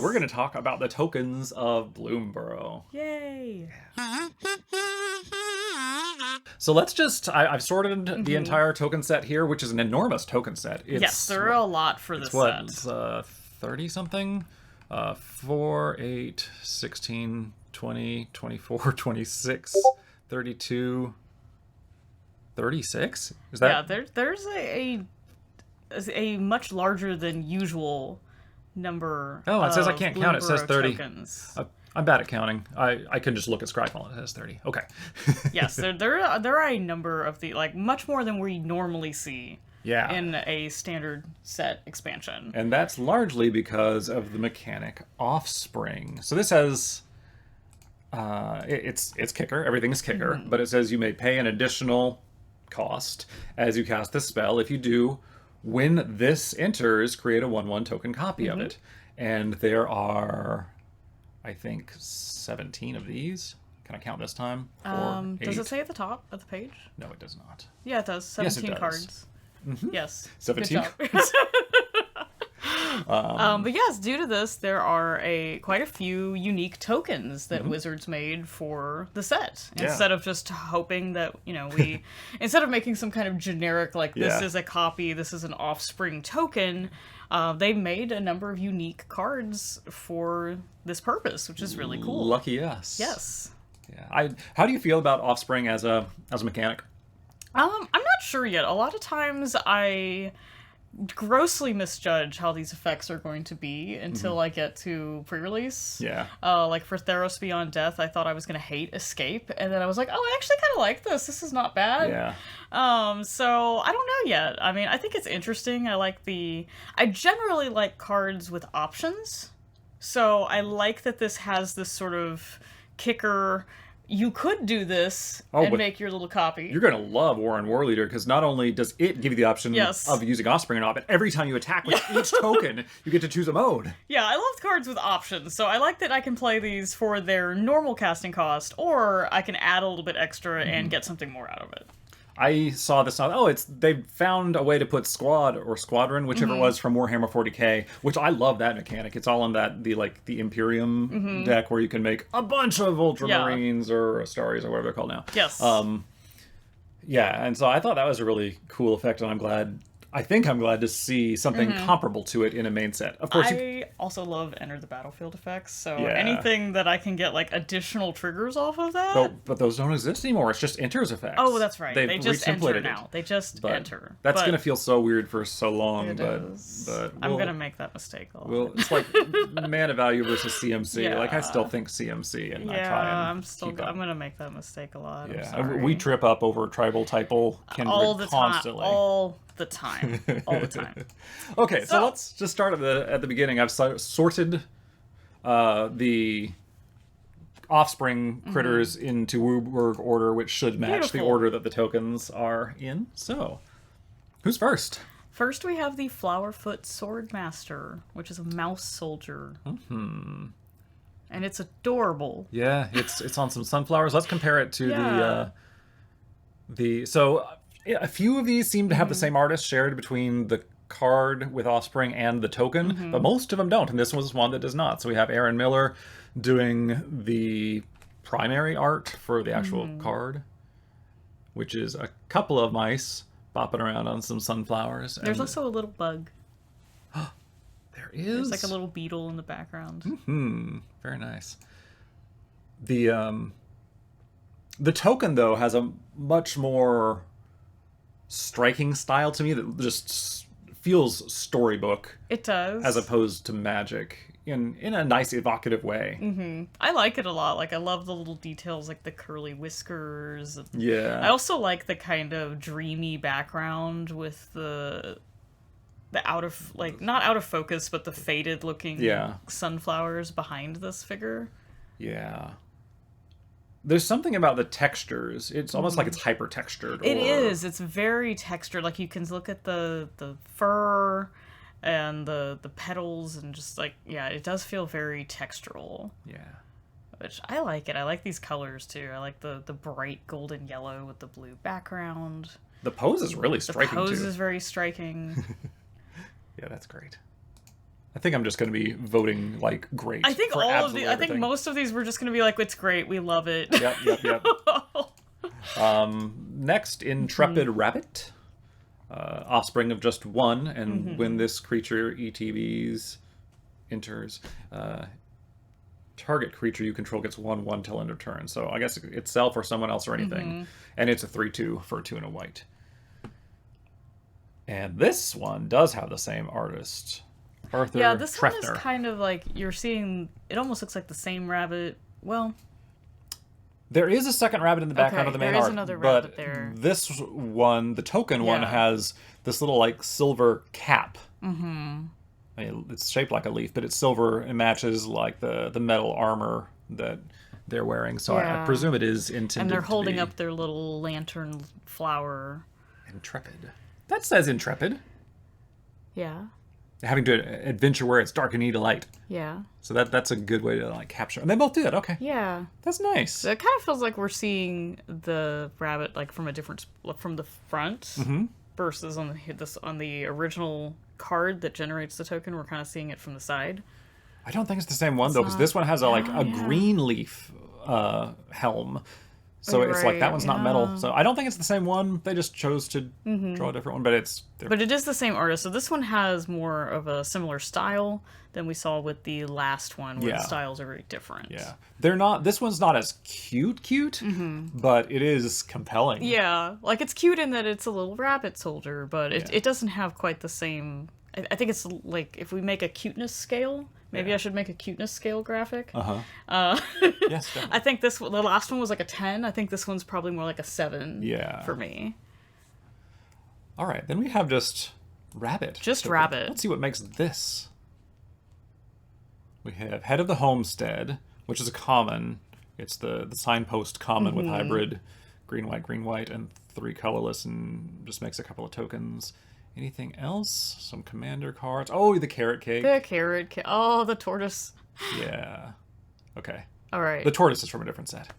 We're going to talk about the tokens of Bloomburrow. Yay! So let's just, I've sorted the entire token set here, which is an enormous token set. Yes, there are a lot for this what, set. It's 30-something? 4, 8, 16, 20, 24, 26, 32, 36? Is that? Yeah, there's a much larger than usual number. Oh, it says I of can't count. It says Bloomburrow 30. Tokens. I'm bad at counting. I can just look at Scryfall and it says 30. Okay. Yes, there are a number of the, like, much more than we normally see Yeah. in a standard set expansion. And that's largely because of the mechanic Offspring. So this has it's kicker. Everything is kicker, but it says you may pay an additional cost as you cast this spell. If you do, when this enters, create a 1/1 token copy of it. And there are, I think, 17 of these. Can I count this time? 4, 8. Does it say at the top of the page? No, it does not. Yeah, it does. Yes, it 17 does. cards. Yes. 17 Good job. But yes, due to this, there are quite a few unique tokens that Wizards made for the set. Yeah. Instead of just hoping that, we... instead of making some kind of generic, like, this Yeah. is a copy, this is an Offspring token, they made a number of unique cards for this purpose, which is really cool. Lucky us. Yes. Yeah. How do you feel about Offspring as a mechanic? I'm not sure yet. A lot of times I grossly misjudge how these effects are going to be until I get to pre-release. Yeah. Like for Theros Beyond Death, I thought I was going to hate Escape, and then I was like, oh, I actually kind of like this. This is not bad. Yeah. So I don't know yet. I mean, I think it's interesting. I generally like cards with options. So I like that this has this sort of kicker. You could do this and make your little copy. You're going to love Warren Warleader, because not only does it give you the option of using Offspring or not, but every time you attack with each token, you get to choose a mode. Yeah, I love cards with options, so I like that I can play these for their normal casting cost, or I can add a little bit extra and get something more out of it. I saw this. They found a way to put Squad or Squadron, whichever it was, from Warhammer 40k, which I love that mechanic. It's all on the Imperium deck, where you can make a bunch of Ultramarines or Astaris or whatever they're called now. Yes. Yeah, and so I thought that was a really cool effect, and I'm glad to see something comparable to it in a main set. Of course, I also love Enter the Battlefield effects, so anything that I can get, like, additional triggers off of that. But those don't exist anymore. It's just Enters effects. Oh, that's right. They just enter it. now. They just enter. That's going to feel so weird for so long. It is. But I'm going to make that mistake a lot. It's like mana value versus CMC. Yeah. Like, I still think CMC, and I try and I'm going to make that mistake a lot. Yeah, I'm sorry. we trip up over tribal typal Kindred constantly. All the time. Okay, so let's just start at the beginning. I've sorted the Offspring critters into Wooburg order, which should match the order that the tokens are in. So, who's first? First, we have the Flowerfoot Swordmaster, which is a mouse soldier. And it's adorable. Yeah, it's on some sunflowers. Let's compare it to a few of these seem to have the same artist shared between the card with Offspring and the token, but most of them don't, and this was one that does not. So we have Aaron Miller doing the primary art for the actual card, which is a couple of mice bopping around on some sunflowers. There's also a little bug. There is? There's like a little beetle in the background. Very nice. The token, though, has a much more striking style to me that just feels storybook. It does. As opposed to magic in a nice evocative way. I like it a lot. Like, I love the little details, like the curly whiskers. Yeah. I also like the kind of dreamy background with the out of, like, not out of focus, but the faded looking sunflowers behind this figure. Yeah. There's something about the textures. It's almost like it's hyper textured. It is. It's very textured. Like, you can look at the fur and the petals and just, like, it does feel very textural. Yeah. Which I like it. I like these colors too. I like the bright golden yellow with the blue background. The pose is really striking too. The pose is very striking. Yeah, that's great. I think I'm just going to be voting like great. I think for all of absolutely these. I think everything. most of these we're just going to be like, it's great, we love it. Yep. Next, Intrepid Rabbit. Offspring of just one, and when this creature ETBs enters, target creature you control gets 1/1 till end of turn. So I guess itself or someone else or anything. And it's a 3/2 for a 2 and a white. And this one does have the same artist, Arthur Yeah, this Trefner. one is kind of like, you're seeing, it almost looks like the same rabbit. Well, there is a second rabbit in the background of the main there is art, another but rabbit there. this one, the token one, Yeah. has this little like silver cap. I mean, it's shaped like a leaf, but it's silver and matches like the metal armor that they're wearing. So I Yeah. presume it is intended. And they're to holding be up their little lantern flower. Intrepid. That says Intrepid. Yeah. Having to adventure where it's dark and need a light. Yeah. So that's a good way to like capture. And they both did. Okay. Yeah. That's nice. So it kind of feels like we're seeing the rabbit like from a different, from the front versus on the original card that generates the token. We're kind of seeing it from the side. I don't think it's the same one though, because this one has a green leaf helm. So it's like that one's not metal. So I don't think it's the same one. They just chose to draw a different one, but it's... But it is the same artist. So this one has more of a similar style than we saw with the last one, where the styles are very different. Yeah. They're not... This one's not as cute, but it is compelling. Yeah. Like, it's cute in that it's a little rabbit soldier, but it doesn't have quite the same... I think it's like, if we make a cuteness scale... Maybe I should make a cuteness scale graphic. Yes, definitely. I think the last one was like a 10. I think this one's probably more like a 7 for me. All right, then we have just rabbit. Just rabbit. Let's see what makes this. We have Head of the Homestead, which is a common. It's the signpost common with hybrid green, white, and 3 colorless, and just makes a couple of tokens. Anything else? Some commander cards. Oh, the carrot cake. The carrot cake. Oh, the tortoise. Yeah. Okay. All right. The tortoise is from a different set.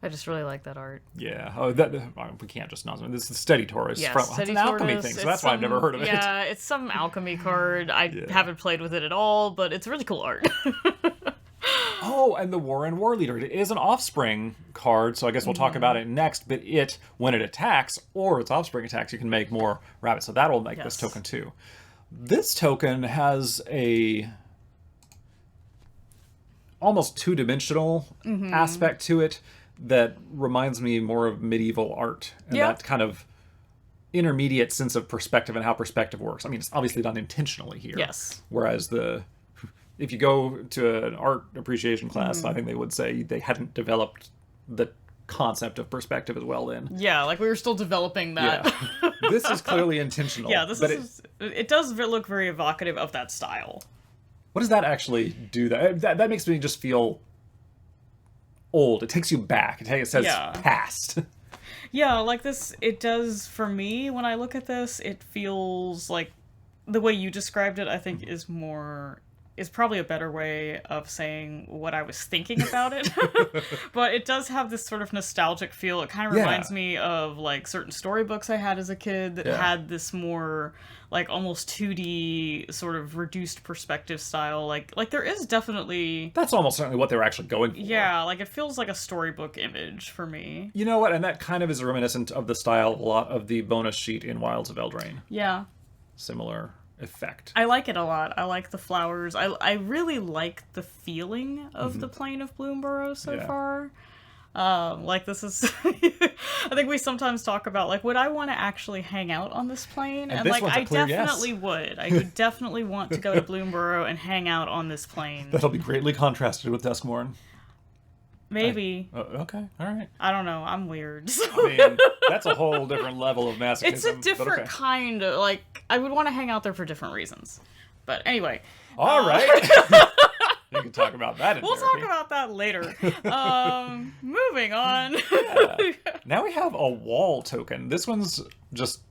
I just really like that art. Yeah. Oh, we can't just not. This is the Steady Tortoise. Yes, It's Steady an alchemy Tortoise. thing, so that's why I've never heard of it. Yeah, it's some alchemy card. I haven't played with it at all, but it's really cool art. Oh, and the War and War Leader. It is an Offspring card, so I guess we'll talk about it next. But when it attacks, or its Offspring attacks, you can make more rabbits. So that'll make this token too. This token has a almost two-dimensional aspect to it that reminds me more of medieval art. And that kind of intermediate sense of perspective and how perspective works. I mean, it's obviously done intentionally here. Yes. Whereas if you go to an art appreciation class, I think they would say they hadn't developed the concept of perspective as well then. Yeah, like we were still developing that. Yeah. This is clearly intentional. Yeah, it does look very evocative of that style. What does that actually do? That makes me just feel old. It takes you back. It says past. Yeah, like this, it does for me. When I look at this, it feels like the way you described it, I think, is probably a better way of saying what I was thinking about it. But it does have this sort of nostalgic feel. It kind of reminds me of like certain storybooks I had as a kid that had this more like almost 2D sort of reduced perspective style. Like there is definitely... That's almost certainly what they were actually going for. Yeah, like it feels like a storybook image for me. You know what? And that kind of is reminiscent of the style of a lot of the bonus sheet in Wilds of Eldraine. Yeah. Similar effect. I like it a lot. I like the flowers. I really like the feeling of the plane of Bloomburrow so far. Like this is I think we sometimes talk about like, would I want to actually hang out on this plane? And like I definitely would. I would definitely want to go to Bloomburrow and hang out on this plane. That'll be greatly contrasted with Duskmorn. Maybe. Okay, all right. I don't know. I'm weird. I mean, that's a whole different level of masochism. It's a different kind of, like, I would want to hang out there for different reasons. But anyway. All right. You can talk about that in We'll therapy. talk about that later. Moving on. Now we have a wall token. This one's just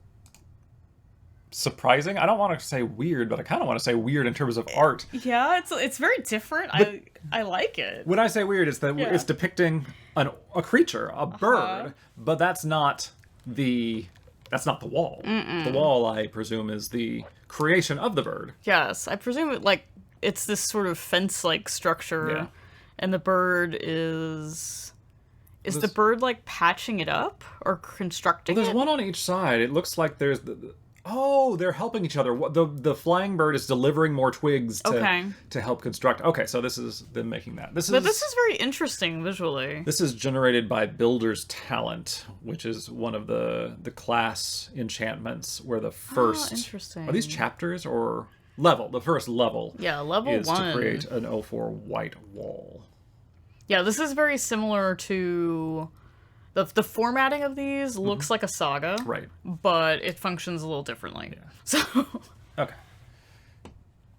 surprising. I don't want to say weird, but I kind of want to say weird in terms of art. Yeah, it's very different. I like it. When I say weird, it's that it's depicting a creature, a bird, but that's not the wall. The wall, I presume, is the creation of the bird. Yes, I presume it's this sort of fence-like structure, and the bird is the bird like patching it up or constructing There's it? one on each side. It looks like there's they're helping each other. The flying bird is delivering more twigs to help construct. Okay, so this is them making that. This is very interesting visually. This is generated by Builder's Talent, which is one of the class enchantments where the first... interesting. Are these chapters or level? The first level level is 1. to create an 04 white wall. Yeah, this is very similar to... The formatting of these looks like a saga. Right. But it functions a little differently. Yeah. So... Okay.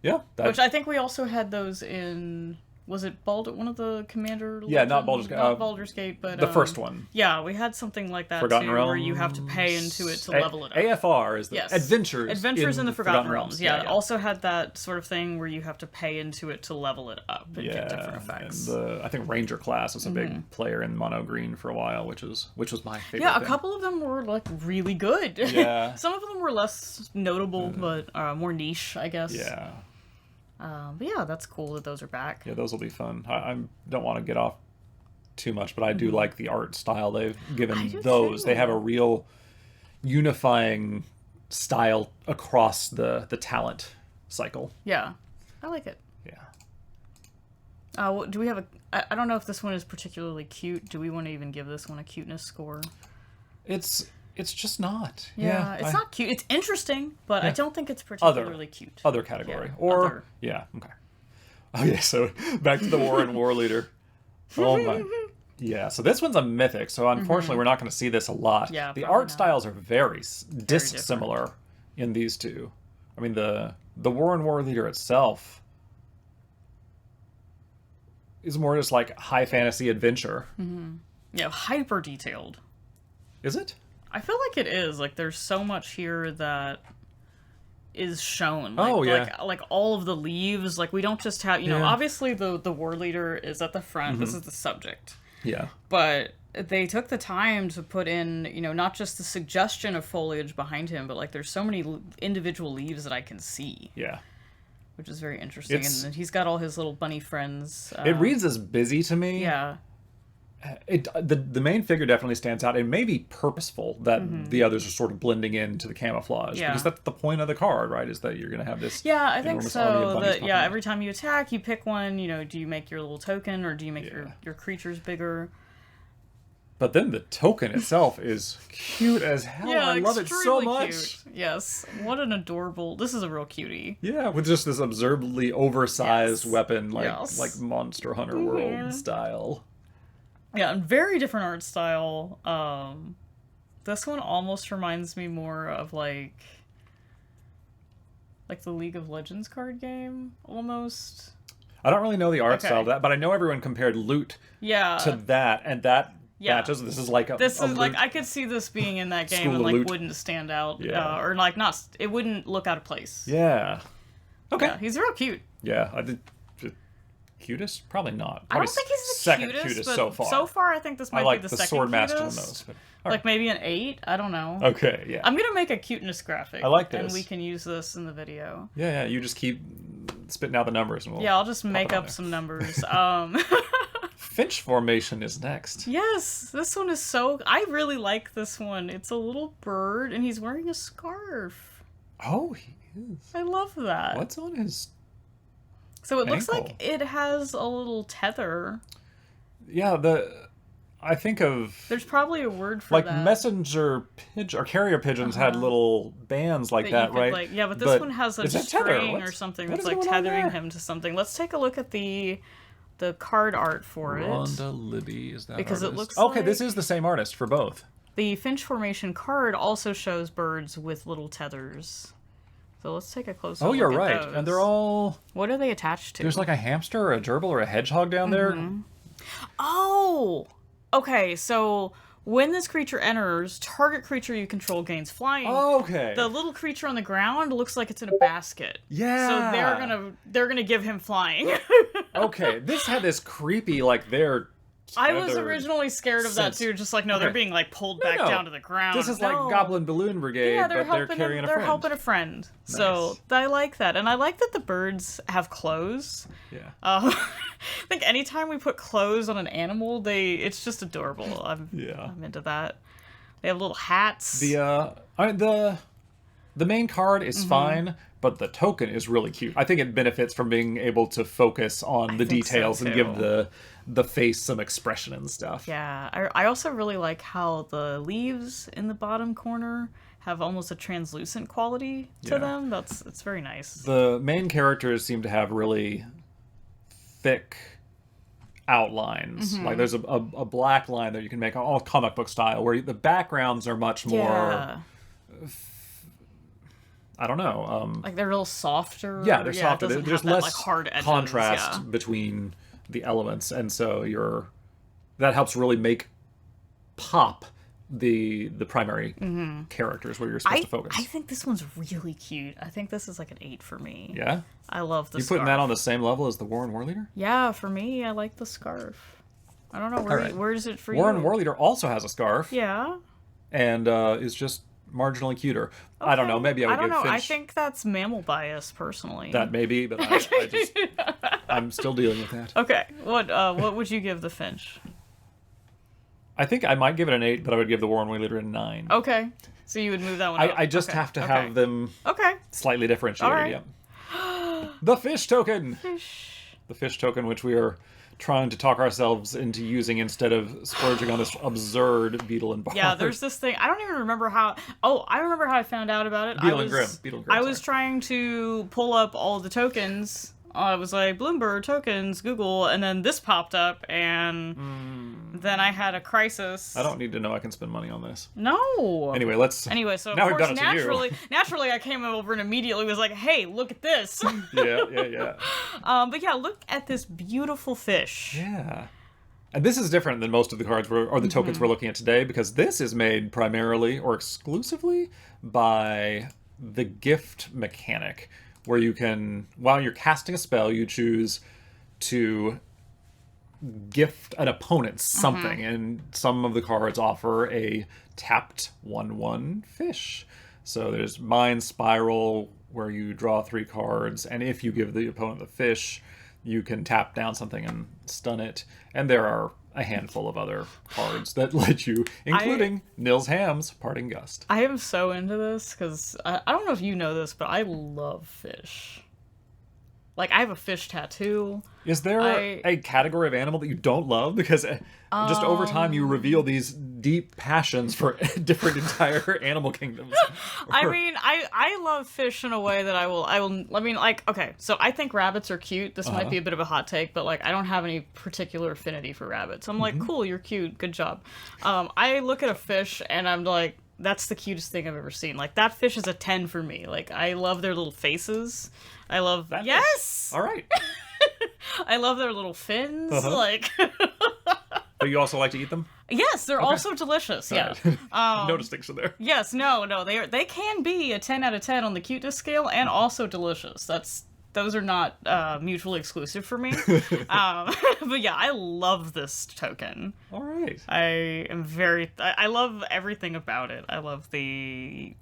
Yeah. Which I think we also had those in... Was it one of the Commander? Yeah, not Baldur's Gate. Not Baldur's Gate, but the first one. Yeah, we had something like that Forgotten too, Realms. where you have to pay into it to level it up. AFR is the Adventures. Adventures in the Forgotten Realms. Yeah, yeah, also had that sort of thing where you have to pay into it to level it up and get different effects. And I think Ranger class was a big player in mono green for a while, which was my favorite. Yeah, thing. A couple of them were like really good. Yeah. Some of them were less notable, but more niche, I guess. Yeah. But yeah, that's cool that those are back. Yeah, those will be fun. I don't want to get off too much, but I do like the art style they've given those. Too. They have a real unifying style across the talent cycle. Yeah, I like it. Yeah. Do we have I don't know if this one is particularly cute. Do we want to even give this one a cuteness score? It's just not. Yeah, it's not cute. It's interesting, but I don't think it's particularly cute. Other category. Yeah, okay. Oh yeah, so back to the War and War Leader. Oh my. Yeah, so this one's a mythic, so unfortunately we're not going to see this a lot. Yeah, the art styles are very different. dissimilar in these two. I mean, the War and War Leader itself is more just like high fantasy adventure. Mm-hmm. Yeah, hyper detailed. Is it? I feel like it is. Like, there's so much here that is shown. Like all of the leaves. Like, we don't just have, obviously the war leader is at the front. This is the subject. Yeah. But they took the time to put in, not just the suggestion of foliage behind him, but, like, there's so many individual leaves that I can see. Yeah. Which is very interesting. And he's got all his little bunny friends. It reads as busy to me. Yeah. The main figure definitely stands out. It may be purposeful that the others are sort of blending into the camouflage because that's the point of the card, right? Is that you're going to have this. Yeah, I think so. Every time you attack, you pick one. Do you make your little token or do you make your creatures bigger? But then the token itself is cute as hell. Yeah, I love it so much. Cute. Yes, what an adorable. This is a real cutie. Yeah, with just this absurdly oversized weapon, like Monster Hunter World style. Yeah, and very different art style. This one almost reminds me more of like the League of Legends card game, almost. I don't really know the art style of that, but I know everyone compared loot to that, and that matches. This is like I could see this being in that game and like wouldn't stand out, or like not. It wouldn't look out of place. Yeah. Okay. Yeah, he's real cute. Yeah, I did. Cutest? Probably not. Probably I don't think he's the second cutest, but so far. So far, I think this might be the second sword cutest. master in those. But, like maybe an 8? I don't know. Okay, yeah. I'm gonna make a cuteness graphic. I like this. And we can use this in the video. Yeah, you just keep spitting out the numbers. And I'll just make up some numbers. Finch formation is next. Yes, this one is so... I really like this one. It's a little bird, and he's wearing a scarf. Oh, he is. I love that. What's on his... So it looks like it has a little tether. Yeah, I think of... There's probably a word for like that. Messenger pigeon or carrier pigeons had little bands like that, right? Yeah, but this one has a string or something that's like tethering him to something. Let's take a look at the card art for it. Rhonda Libby, is that because artist? It looks okay, like this is the same artist for both. The Finch formation card also shows birds with little tethers. So let's take a closer look. Oh, you're right. Those. And they're all... What are they attached to? There's like a hamster or a gerbil or a hedgehog down there. Oh! Okay, so when this creature enters, target creature you control gains flying. Oh, okay. The little creature on the ground looks like it's in a basket. Yeah. So they're gonna give him flying. Okay, this had this creepy, like they're I was originally scared of that sense. too. Just like, no, they're being like pulled back no. down to the ground. This is like Goblin Balloon Brigade, Yeah, but they're carrying a friend. They're helping a friend. Nice. So I like that. And I like that the birds have clothes. Yeah. I think anytime we put clothes on an animal, it's just adorable. I'm into that. They have little hats. The main card is fine, but the token is really cute. I think it benefits from being able to focus on the details and give the face some expression and stuff. Yeah, I also really like how the leaves in the bottom corner have almost a translucent quality to them. It's very nice. The main characters seem to have really thick outlines. Like there's a black line that you can make all comic book style, where the backgrounds are much more... I don't know. Like they're a little softer. Yeah, they're softer. There's less like, hard edges, contrast between the elements, and so that helps really make pop the primary characters where you're supposed to focus. I think this one's really cute. I think this is like an 8 for me. Yeah? I love the You putting that on the same level as the Warren Warleader? Yeah, for me, I like the scarf. I don't know, where is it for Warren you? Warren Warleader also has a scarf. Yeah. And is just marginally cuter. Okay. I don't know, maybe I would give Finch... I think that's mammal bias, personally. That may be, but I'm still dealing with that. Okay, what would you give the Finch? I think I might give it an 8, but I would give the Warren Warleader a 9. Okay, so you would move that one up. I just have to have them slightly differentiated. Right. Yeah. The fish token! The fish token, which we are trying to talk ourselves into using instead of splurging on this absurd Beetle and Bard. Yeah, there's this thing. I don't even remember how... Oh, I remember how I found out about it. Beetle and Grimm. I was trying to pull up all the tokens. I was like, Bloomburrow tokens, Google, and then this popped up, and then I had a crisis. I don't need to know I can spend money on this. No. Anyway, so now of course, naturally, I came over and immediately was like, hey, look at this. Yeah. But yeah, look at this beautiful fish. Yeah. And this is different than most of the cards or the tokens we're looking at today, because this is made primarily or exclusively by the gift mechanic, where you can, while you're casting a spell, you choose to gift an opponent something, and some of the cards offer a tapped 1/1 fish. So there's Mind Spiral, where you draw 3 cards, and if you give the opponent the fish, you can tap down something and stun it. And there are a handful of other cards that let you, including Nils Ham's Parting Gust. I am so into this, because I don't know if you know this, but I love fish. Like, I have a fish tattoo. Is there a category of animal that you don't love? Because just over time you reveal these deep passions for different entire animal kingdoms. I mean, I love fish in a way that I mean, like, okay, so I think rabbits are cute. This might be a bit of a hot take, but like, I don't have any particular affinity for rabbits. I'm like, cool, you're cute, good job. I look at a fish and I'm like, that's the cutest thing I've ever seen. Like, that fish is a 10 for me. Like, I love their little faces. I love that. Yes! Fish. All right. I love their little fins. Like... But you also like to eat them? Yes, they're also delicious. Yeah. No distinction there. Yes, no, they can be a 10 out of 10 on the cuteness scale and also delicious. Those are not mutually exclusive for me. But yeah, I love this token. All right. I love everything about it. I love the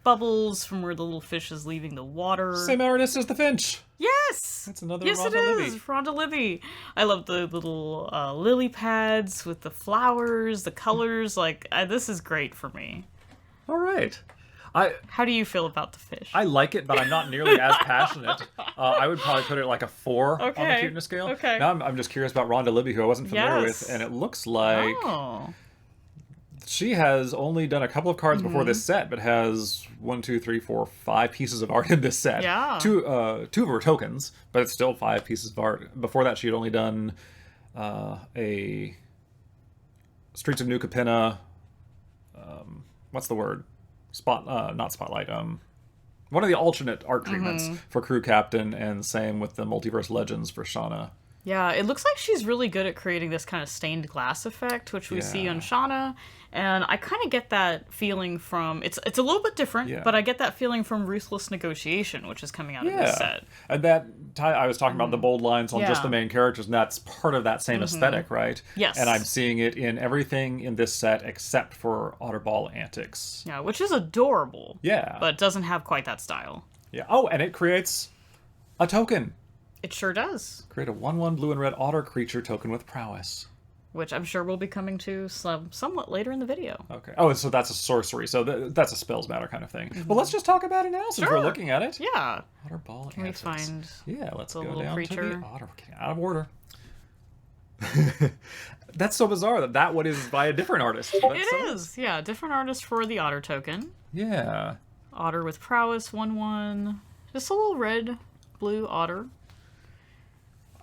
bubbles from where the little fish is leaving the water. Same artist as the Finch. Yes! That's another Yes, Rhonda it is! Libby. Rhonda Libby. I love the little lily pads with the flowers, the colors. Like, this is great for me. All right. How do you feel about the fish? I like it, but I'm not nearly as passionate. I would probably put it like a 4 on the cuteness scale. Okay. Now I'm just curious about Rhonda Libby, who I wasn't familiar with, and it looks like she has only done a couple of cards before this set, but has 1, 2, 3, 4, 5 pieces of art in this set. Yeah. Two of her tokens, but it's still 5 pieces of art. Before that, she had only done a Streets of New Capenna. What's the word? Not Spotlight. One of the alternate art treatments for Crew Captain, and same with the Multiverse Legends for Shauna. Yeah, it looks like she's really good at creating this kind of stained glass effect, which we see on Shauna. And I kind of get that feeling from... It's a little bit different, but I get that feeling from Ruthless Negotiation, which is coming out in this set. And I was talking about the bold lines on just the main characters, and that's part of that same aesthetic, right? Yes. And I'm seeing it in everything in this set except for Otterball Antics. Yeah, which is adorable. Yeah. But doesn't have quite that style. Yeah. Oh, and it creates a token. It sure does. Create a 1/1 blue and red otter creature token with prowess. Which I'm sure we'll be coming to somewhat later in the video. Okay. Oh, so that's a sorcery. So that's a spells matter kind of thing. Well, let's just talk about it now since we're looking at it. Yeah. Otterball Can Antics. we find Yeah, let's the go little down creature? to the otter. We're getting out of order. That's so bizarre that one is by a different artist. It is. Yeah, different artist for the otter token. Yeah. Otter with prowess, 1/1. Just a little red, blue otter.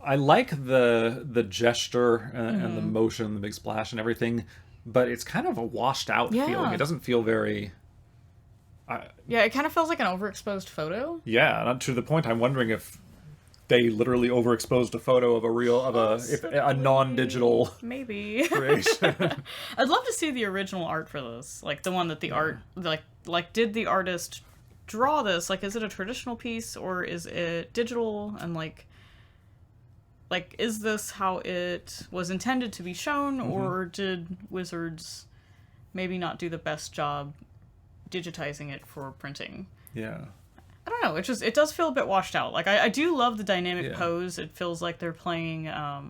I like the gesture and the motion, the big splash and everything, but it's kind of a washed out feeling. It doesn't feel very... Yeah, it kind of feels like an overexposed photo. Yeah, to the point I'm wondering if they literally overexposed a photo of a non-digital maybe creation. I'd love to see the original art for this, like the one that the art did the artist draw this? Like, is it a traditional piece or is it digital? And like is this how it was intended to be shown, or did Wizards maybe not do the best job digitizing it for printing? Yeah. I don't know. It does feel a bit washed out. Like, I do love the dynamic pose. It feels like they're playing, I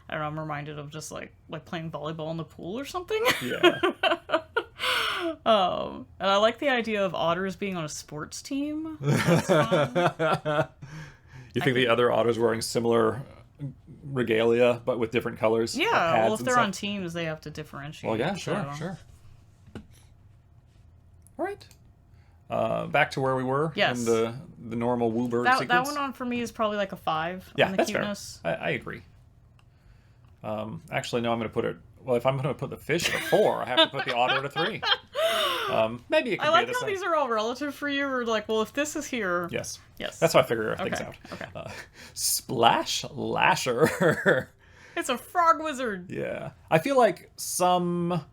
don't know, I'm reminded of just like playing volleyball in the pool or something. Yeah. And I like the idea of otters being on a sports team. That's fun. You think the other otters wearing similar regalia, but with different colors? Yeah, well, if they're on teams, they have to differentiate. Well, yeah, sure. All right. Back to where we were in the normal Wooburg sequence. That one on for me is probably like a 5 on the that's cuteness. Fair. I agree. Actually, no, I'm going to put it... Well, if I'm going to put the fish at a 4, I have to put the otter at a 3. Maybe it could I like be how the same. these are all relative for you. Or like, well, if this is here... Yes. Yes. That's how I figure things out. Okay. Splash Lasher. It's a frog wizard. Yeah. I feel like some of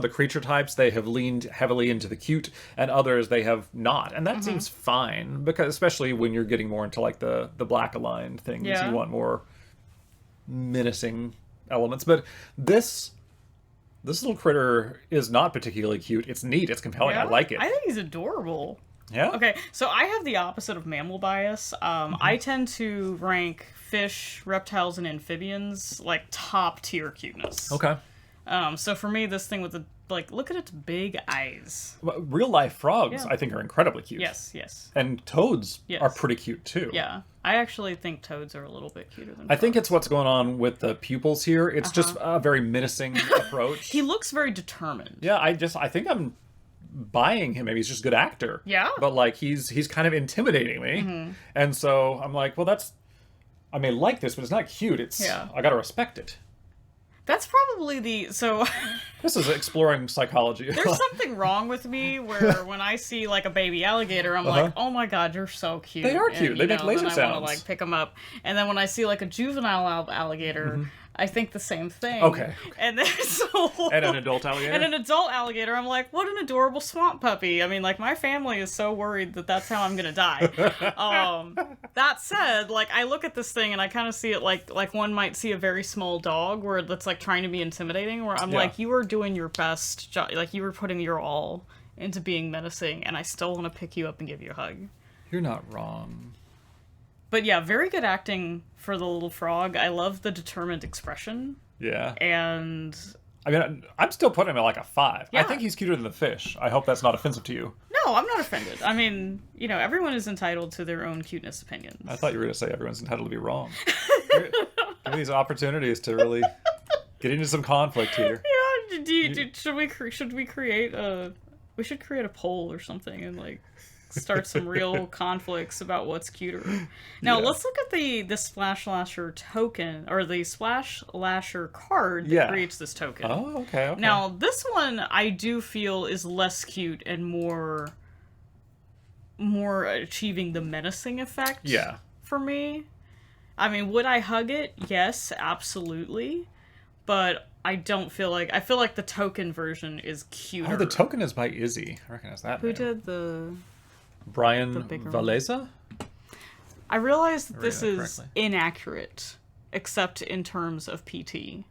the creature types, they have leaned heavily into the cute, and others they have not. And that seems fine, because especially when you're getting more into like the black aligned things, you want more menacing elements. But this little critter is not particularly cute. It's neat. It's compelling. I like it. I think he's adorable. Yeah. Okay, so I have the opposite of mammal bias. I tend to rank fish, reptiles, and amphibians like top tier cuteness. Okay. So for me, this thing with the look at its big eyes. Real life frogs, I think, are incredibly cute. Yes. And toads are pretty cute too. Yeah, I actually think toads are a little bit cuter than. I think it's what's going on with the pupils here. It's just a very menacing approach. He looks very determined. Yeah, I think I'm buying him. Maybe he's just a good actor. Yeah. But like he's kind of intimidating me, and so I'm like, well, I may like this, but it's not cute. I gotta respect it. That's probably This is exploring psychology. There's something wrong with me where when I see like a baby alligator, I'm like, oh my god, you're so cute. They are cute. They make laser sounds. I want to like pick them up. And then when I see like a juvenile alligator, I think the same thing. Okay. And then and an adult alligator? And an adult alligator, I'm like, what an adorable swamp puppy. I mean, like, my family is so worried that that's how I'm gonna die. That said, like, I look at this thing and I kind of see it like one might see a very small dog where that's like trying to be intimidating, where I'm like, you are doing your best job, like you were putting your all into being menacing, and I still want to pick you up and give you a hug. You're not wrong. But yeah, very good acting for the little frog. I love the determined expression. Yeah. And I mean, I'm still putting him at like a 5. Yeah. I think he's cuter than the fish. I hope that's not offensive to you. No, I'm not offended. I mean, everyone is entitled to their own cuteness opinions. I thought you were going to say everyone's entitled to be wrong. Give these opportunities to really get into some conflict here. Yeah, should we create a... We should create a poll or something and like start some real conflicts about what's cuter. Now let's look at the Splash Lasher token, or the Splash Lasher card that creates this token. Oh, okay. Now this one I do feel is less cute and more achieving the menacing effect. Yeah. for me. I mean, would I hug it? Yes, absolutely. But I don't feel like... I feel like the token version is cuter. Oh, the token is by Izzy. I recognize that name. Who did the... Brian Valeza? I realized this is inaccurate, except in terms of PT.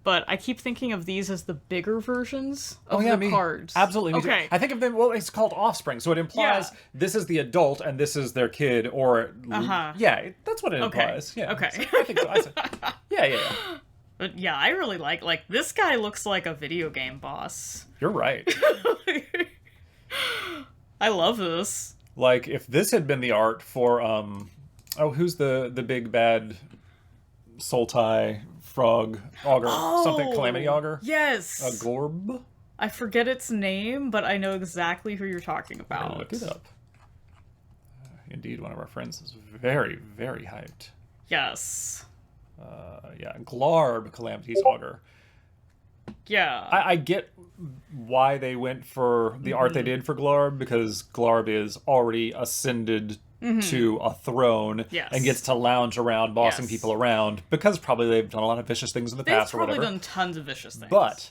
But I keep thinking of these as the bigger versions of the cards. Absolutely. Me too. I think of them, well, it's called Offspring, so it implies this is the adult and this is their kid, or... Yeah, that's what it implies. Yeah. Okay. So I think so. Yeah. But yeah, I really like this guy looks like a video game boss. You're right. I love this. Like, if this had been the art for, who's the big bad Sultai frog augur? Something Calamity Augur? Yes. A Glorb? I forget its name, but I know exactly who you're talking about. Look it up. Indeed, one of our friends is very, very hyped. Yes. Glarb Calamity's augur. Yeah. I get why they went for the art they did for Glarb, because Glarb is already ascended to a throne and gets to lounge around, bossing people around, because probably they've done a lot of vicious things in the past or whatever. They've probably done tons of vicious things. But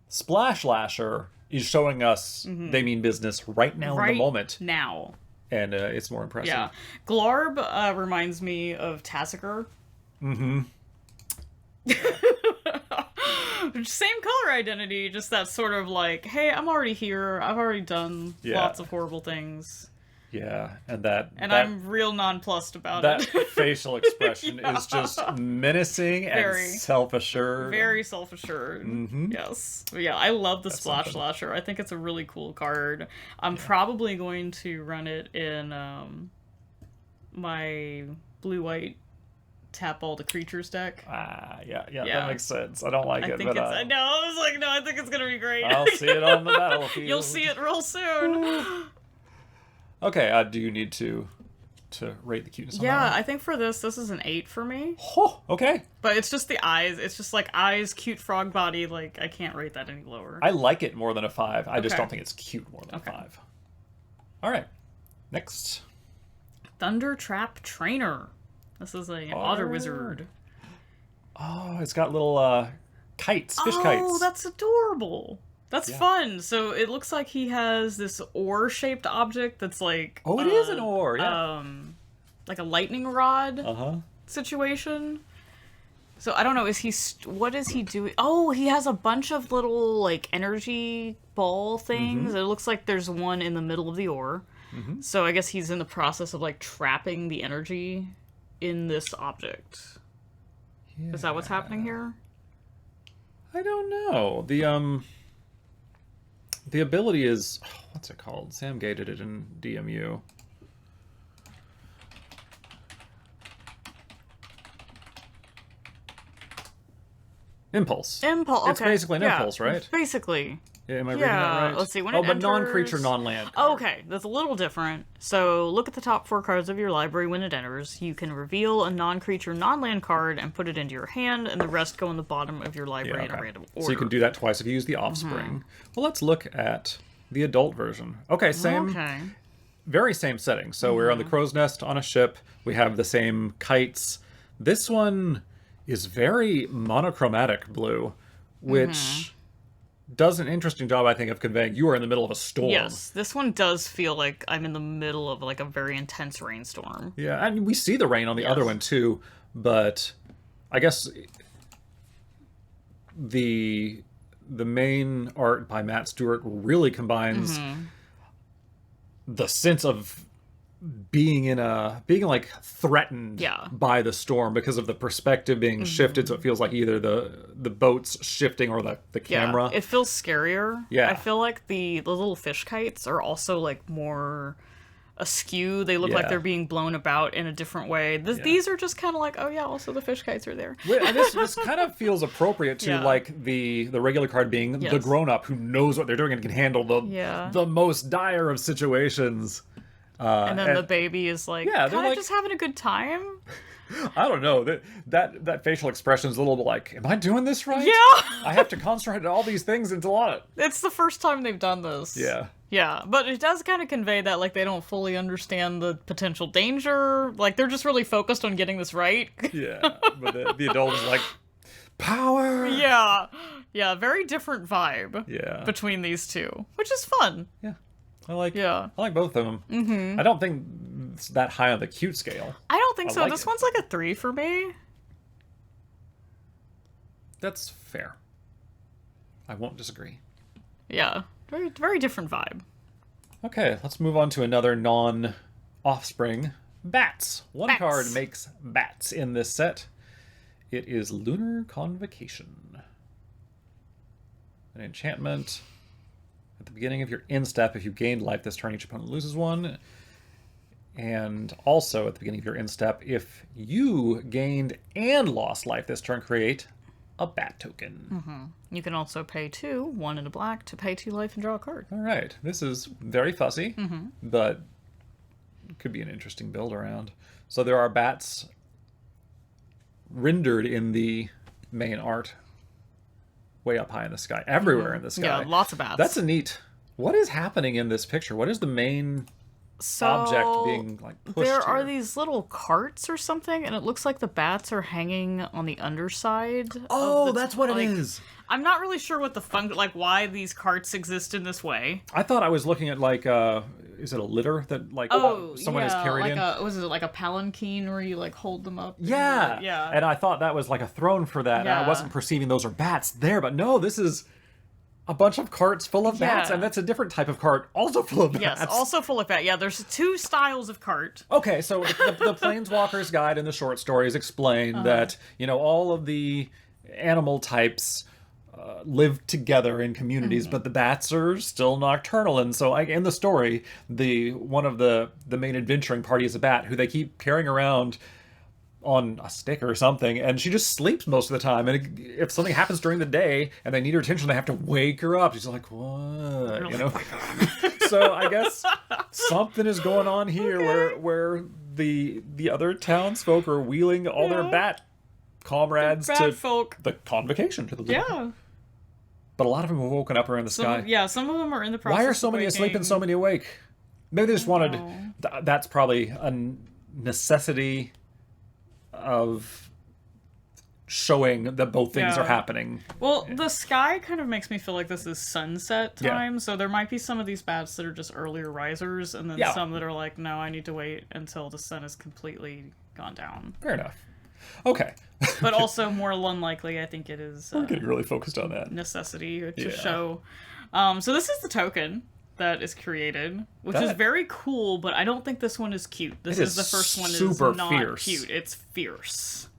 Splash Lasher is showing us they mean business right now in the moment. Now. And it's more impressive. Yeah. Glarb reminds me of Tassiger. Same color identity, just that sort of like, hey, I'm already here. I've already done lots of horrible things. Yeah, and I'm real nonplussed about it. That facial expression is just menacing and self-assured. Very self-assured. Yes. But yeah, I love the Splash Slasher. I think it's a really cool card. I'm probably going to run it in my blue-white tap all the creatures deck. Yeah, that makes sense. I don't like it, but I know. I was like, no, I think it's gonna be great. I'll see it on the battlefield. You'll see it real soon. Okay, do you need to rate the cuteness on that one? I think for this is an 8 for me. Oh, okay. But it's just the eyes. It's just like eyes, cute frog body. Like, I can't rate that any lower. I like it more than a 5. I just don't think it's cute more than a 5. All right. Next. Thundertrap Trainer. This is an otter wizard. Oh, it's got little kites, fish kites. Oh, that's adorable. That's fun. So it looks like he has this oar-shaped object that's like... Oh, it is an oar, like a lightning rod situation. So I don't know, what is he doing? Oh, he has a bunch of little, like, energy ball things. It looks like there's one in the middle of the oar. So I guess he's in the process of, like, trapping the energy in this object. Yeah. Is that what's happening here? I don't know. The ability is, what's it called? Sam gated it in DMU. Impulse. Impulse. It's basically an impulse, right? Basically. Yeah, am I reading that right? Let's see. When it but enters... non-creature, non-land. Oh, okay, that's a little different. So look at the top 4 cards of your library when it enters. You can reveal a non-creature, non-land card and put it into your hand, and the rest go in the bottom of your library in a random order. So you can do that twice if you use the Offspring. Well, let's look at the adult version. Okay, very same setting. So we're on the crow's nest on a ship. We have the same kites. This one is very monochromatic blue, which... does an interesting job, I think, of conveying you are in the middle of a storm. Yes, this one does feel like I'm in the middle of, like, a very intense rainstorm. Yeah, and we see the rain on the other one, too, but I guess the main art by Matt Stewart really combines the sense of being like threatened by the storm because of the perspective being shifted, so it feels like either the boat's shifting or the camera. It feels scarier. Yeah. I feel like the little fish kites are also like more askew. They look like they're being blown about in a different way. These are just kind of like, oh yeah, also the fish kites are there. This kind of feels appropriate to like the regular card being the grown-up who knows what they're doing and can handle the most dire of situations. And then the baby is like, kind of just having a good time. I don't know. That facial expression is a little bit like, am I doing this right? Yeah. I have to concentrate on all these things. It's a lot. It's the first time they've done this. Yeah. Yeah, but it does kind of convey that, like, they don't fully understand the potential danger. Like, they're just really focused on getting this right. Yeah, but the adult is like, power! Yeah. Yeah, very different vibe Yeah. between these two, which is fun. Yeah. I like Yeah. both of them. Mm-hmm. I don't think it's that high on the cute scale. I don't think so. like This it. one's like a 3 for me. That's fair. I won't disagree. Yeah. Very, very different vibe. Okay, let's move on to another non-Offspring. Bats. One Bats. card makes bats in this set. It is Lunar Convocation. An enchantment. At the beginning of your instep, if you gained life this turn, each opponent loses one. And also, at the beginning of your instep, if you gained and lost life this turn, create a bat token. You can also pay 2, 1 and a black, to pay 2 life and draw a card. All right. This is very fussy, but it could be an interesting build around. So there are bats rendered in the main art way up high in the sky, everywhere in the sky. Yeah, lots of bats. That's a neat... What is happening in this picture? What is the main object being like pushed there are here? these little carts or something, and it looks like the bats are hanging on the underside. Oh, of the, that's what like, it is. I'm not really sure what the like why these carts exist in this way. I thought I was looking at like is it a litter that like someone is carried in? Was it like a palanquin where you like hold them up? Yeah. Yeah. And I thought that was like a throne for that. And I Yeah. wasn't perceiving those are bats there, but no, this is a bunch of carts full of bats, Yeah. and that's a different type of cart, also full of bats. Yes, also full of bats. Yeah, there's 2 styles of cart. Okay, so the Planeswalker's Guide in the short stories explain that, you know, all of the animal types live together in communities, but the bats are still nocturnal. And so in the story, one of the main adventuring party is a bat who they keep carrying around on a stick or something, and she just sleeps most of the time. And if something happens during the day and they need her attention, they have to wake her up. She's like, what? You know? So I guess something is going on here where the other townsfolk are wheeling all their bat comrades Bat to folk. the convocation to the Yeah. But a lot of them have woken up around the sky. Some of them are in the process. Why are so many asleep and so many awake? Maybe they just wanted... That's probably a necessity of showing that both things are happening. Well, the sky kind of makes me feel like this is sunset time, so there might be some of these bats that are just earlier risers, and then some that are like, no, I need to wait until the sun is completely gone down. Fair enough. Okay. But also more unlikely, I think it is We're getting really focused on that. necessity to show. So this is the token that is created, which is very cool, but I don't think this one is cute. This is the first one super is not fierce. cute. It's fierce.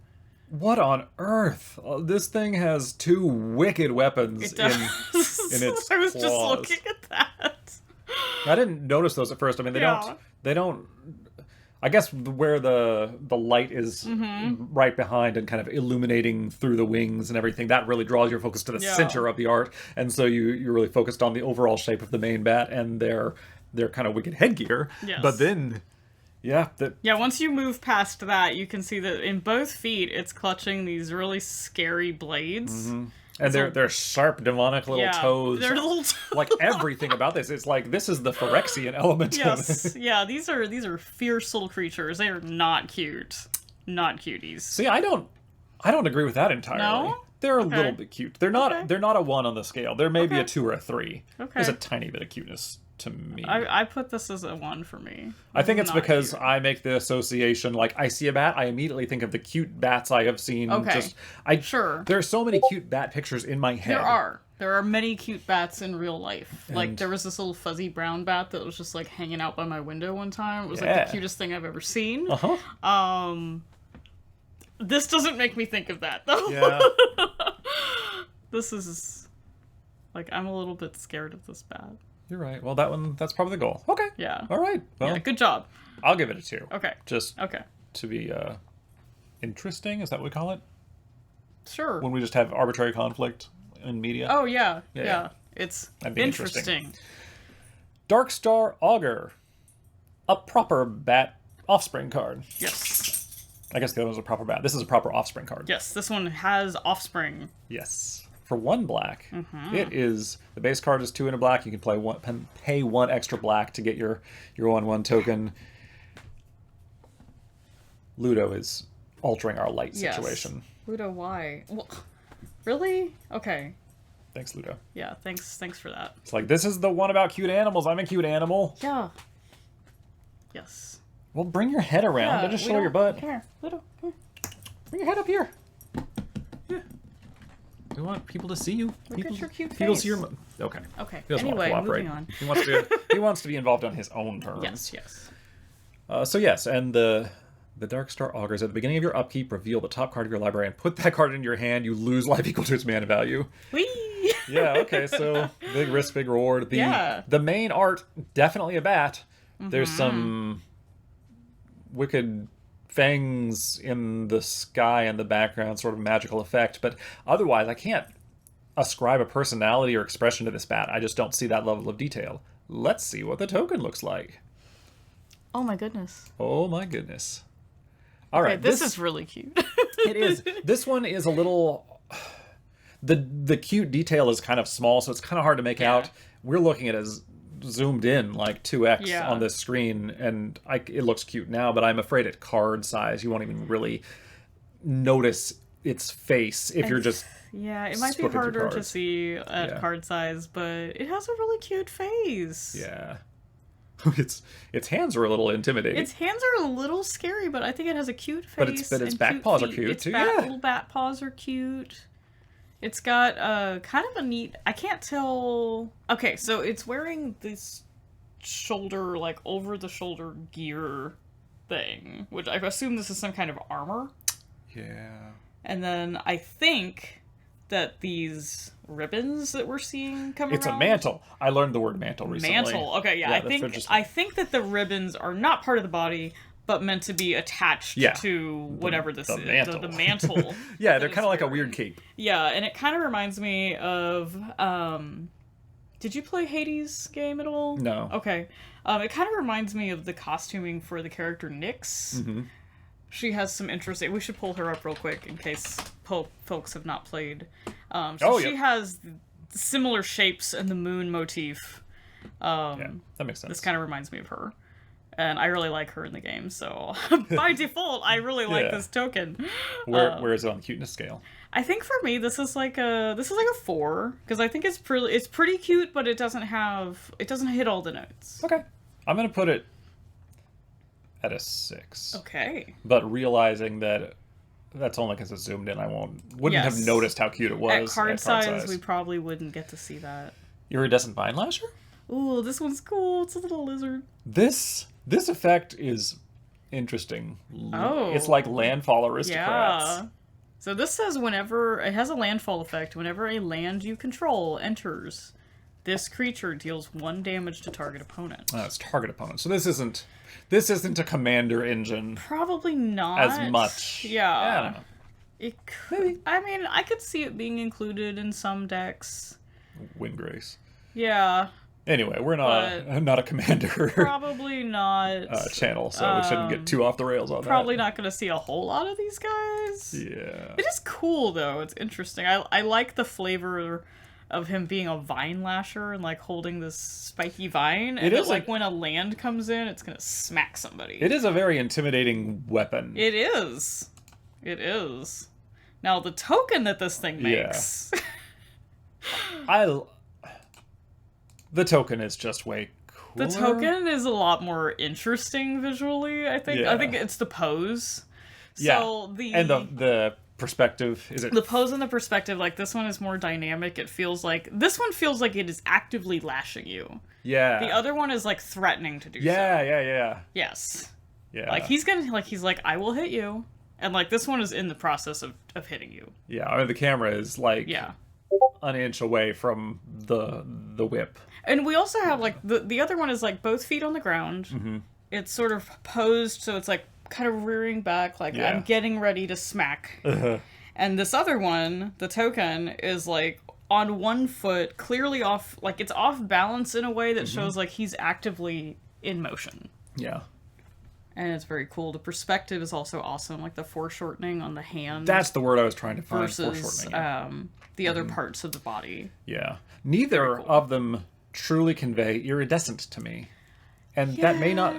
What on earth? This thing has 2 wicked weapons It does. in its I was claws. just looking at that. I didn't notice those at first. I mean, they don't. I guess where the light is right behind and kind of illuminating through the wings and everything, that really draws your focus to the center of the art, and so you're really focused on the overall shape of the main bat and their kind of wicked headgear. Yes. But then, once you move past that, you can see that in both feet, it's clutching these really scary blades. and they're sharp, demonic little toes. They're little like everything about this, it's like this is the Phyrexian element. Yes, yeah, these are fierce little creatures. They are not cute. Not cuties. See, I don't agree with that entirely. No? They're a little bit cute. They're not Okay. they're not a 1 on the scale. They're maybe a 2 or a 3. Okay. There's a tiny bit of cuteness to me. I put this as a 1 for me. I think it's Not because cute. I make the association, like, I see a bat, I immediately think of the cute bats I have seen. Okay. Sure. There are so many cute bat pictures in my head. There are many cute bats in real life. Like, there was this little fuzzy brown bat that was just, like, hanging out by my window one time. It was, like, the cutest thing I've ever seen. Uh-huh. This doesn't make me think of that, though. Yeah. This is... Like, I'm a little bit scared of this bat. You're right. Well, that's probably the goal. Okay. Yeah. All right. Well, Yeah, good job. I'll give it a 2. Okay. Just Okay. to be interesting, is that what we call it? Sure. When we just have arbitrary conflict in media? Oh, yeah. Yeah. Yeah. It's That'd be interesting. Darkstar Augur. A proper bat offspring card. Yes. I guess the other one's a proper bat. This is a proper offspring card. Yes, this one has offspring. Yes. for 1 black. It is, the base card is 2 and a black. You can pay 1 extra black to get your 1/1 token. Ludo is altering our light situation. Ludo, why? Well, really? Okay. Thanks, Ludo. Yeah, thanks for that. It's like, this is the one about cute animals. I'm a cute animal. Yeah. Yes. Well, bring your head around and just show your butt. Come here, Ludo. Come here. Bring your head up here. Yeah. We want people to see you. Look at your cute People face. see your... Okay. Okay. He doesn't Anyway, want to cooperate. moving on. He wants to be involved on his own terms. Yes. So yes, and the Dark Star Augurs, at the beginning of your upkeep, reveal the top card of your library and put that card into your hand. You lose life equal to its mana value. Whee! Yeah, okay, so big risk, big reward. The main art, definitely a bat. There's some wicked fangs in the sky in the background, sort of magical effect, but otherwise I can't ascribe a personality or expression to this bat. I just don't see that level of detail. Let's see what the token looks like. Oh my goodness. Oh my goodness. All right, this is really cute. It is. This one is a little... The cute detail is kind of small, so it's kind of hard to make out. We're looking at it as zoomed in like 2x on this screen, and it looks cute now, but I'm afraid at card size you won't even really notice its face if you're just... Yeah, it might be harder to see at card size, but it has a really cute face. Yeah. Its hands are a little intimidating. Its hands are a little scary, but I think it has a cute face. But its back paws are cute too. Little bat paws are cute. It's got kind of a neat... I can't tell... Okay, so it's wearing this shoulder, like, over-the-shoulder gear thing, which I assume this is some kind of armor. Yeah. And then I think that these ribbons that we're seeing come around... It's a mantle. I learned the word mantle recently. Mantle. Okay, yeah. I think that the ribbons are not part of the body, but meant to be attached to whatever this is. Mantle. The mantle. Yeah, they're kind of like a weird cape. Yeah, and it kind of reminds me of... did you play Hades' game at all? No. Okay. It kind of reminds me of the costuming for the character Nyx. She has some interesting... We should pull her up real quick in case folks have not played. She has similar shapes and the moon motif. Yeah, that makes sense. This kind of reminds me of her. And I really like her in the game, so by default, I really like this token. Where is it on the cuteness scale? I think for me, this is like a 4, because I think it's pretty cute, but it doesn't hit all the notes. Okay, I'm gonna put it at a 6. Okay. But realizing that that's only because it's zoomed in, I wouldn't have noticed how cute it was. At card size, we probably wouldn't get to see that. Iridescent Vine Lasher? Ooh, this one's cool. It's a little lizard. This effect is interesting. Oh. It's like Landfall Aristocrats. Yeah. So this says it has a landfall effect. Whenever a land you control enters, this creature deals 1 damage to target opponent. It's target opponent. So this isn't a commander engine. Probably not. As much. Yeah. I don't know. It could, maybe. I mean, I could see it being included in some decks. Windgrace. Yeah. Anyway, we're not a commander. Probably not. Channel, so we shouldn't get too off the rails on probably that. Not going to see a whole lot of these guys. Yeah. It is cool, though. It's interesting. I like the flavor of him being a vine lasher and, like, holding this spiky vine. And when a land comes in, it's going to smack somebody. It is a very intimidating weapon. It is. It is. Now, the token that this thing makes... Yeah. The token is just way cooler. The token is a lot more interesting visually, I think. Yeah. I think it's the pose. Yeah. So the perspective, is it? The pose and the perspective, like, this one is more dynamic. This one feels like it is actively lashing you. Yeah. The other one is, like, threatening to do so. Yeah. Yes. Yeah. Like, he's like, I will hit you. And, like, this one is in the process of hitting you. Yeah, I mean, the camera is, like... Yeah. An inch away from the whip. And we also have, like, the other one is, like, both feet on the ground. Mm-hmm. It's sort of posed, so it's, like, kind of rearing back, like, I'm getting ready to smack. And this other one, the token, is, like, on 1 foot, clearly off, like, it's off balance in a way that shows, like, he's actively in motion. Yeah. And it's very cool. The perspective is also awesome, like the foreshortening on the hand. That's the word I was trying to find. Versus foreshortening. The other parts of the body. Yeah. Neither cool. of them truly convey iridescent to me. And that may not...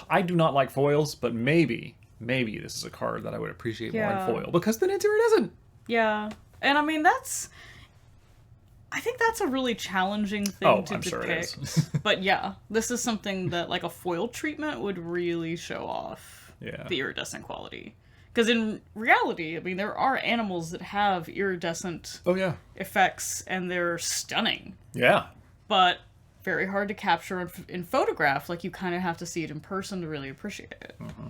I do not like foils, but maybe this is a card that I would appreciate more in foil. Because then it's iridescent. Yeah. And I mean, I think that's a really challenging thing to I'm depict. sure it is. But yeah, this is something that like a foil treatment would really show off the iridescent quality. Because in reality, I mean, there are animals that have iridescent effects, and they're stunning. Yeah. But very hard to capture in photograph. Like, you kind of have to see it in person to really appreciate it. Mm-hmm.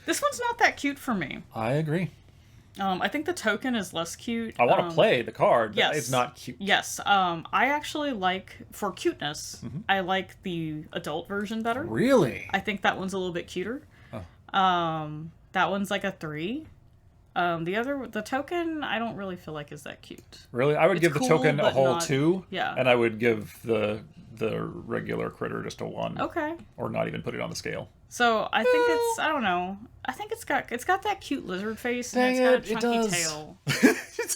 This one's not that cute for me. I agree. I think the token is less cute. I want to play the card, but yes. it's not cute. Yes. I actually like, for cuteness, I like the adult version better. Really? I think that one's a little bit cuter. Oh. That one's like a 3. The token, I don't really feel like is that cute. Really? I would give the token a whole 2. Yeah. And I would give the regular critter just a 1. Okay. Or not even put it on the scale. So I think it's, I don't know. I think it's got that cute lizard face, and it's got a chunky tail.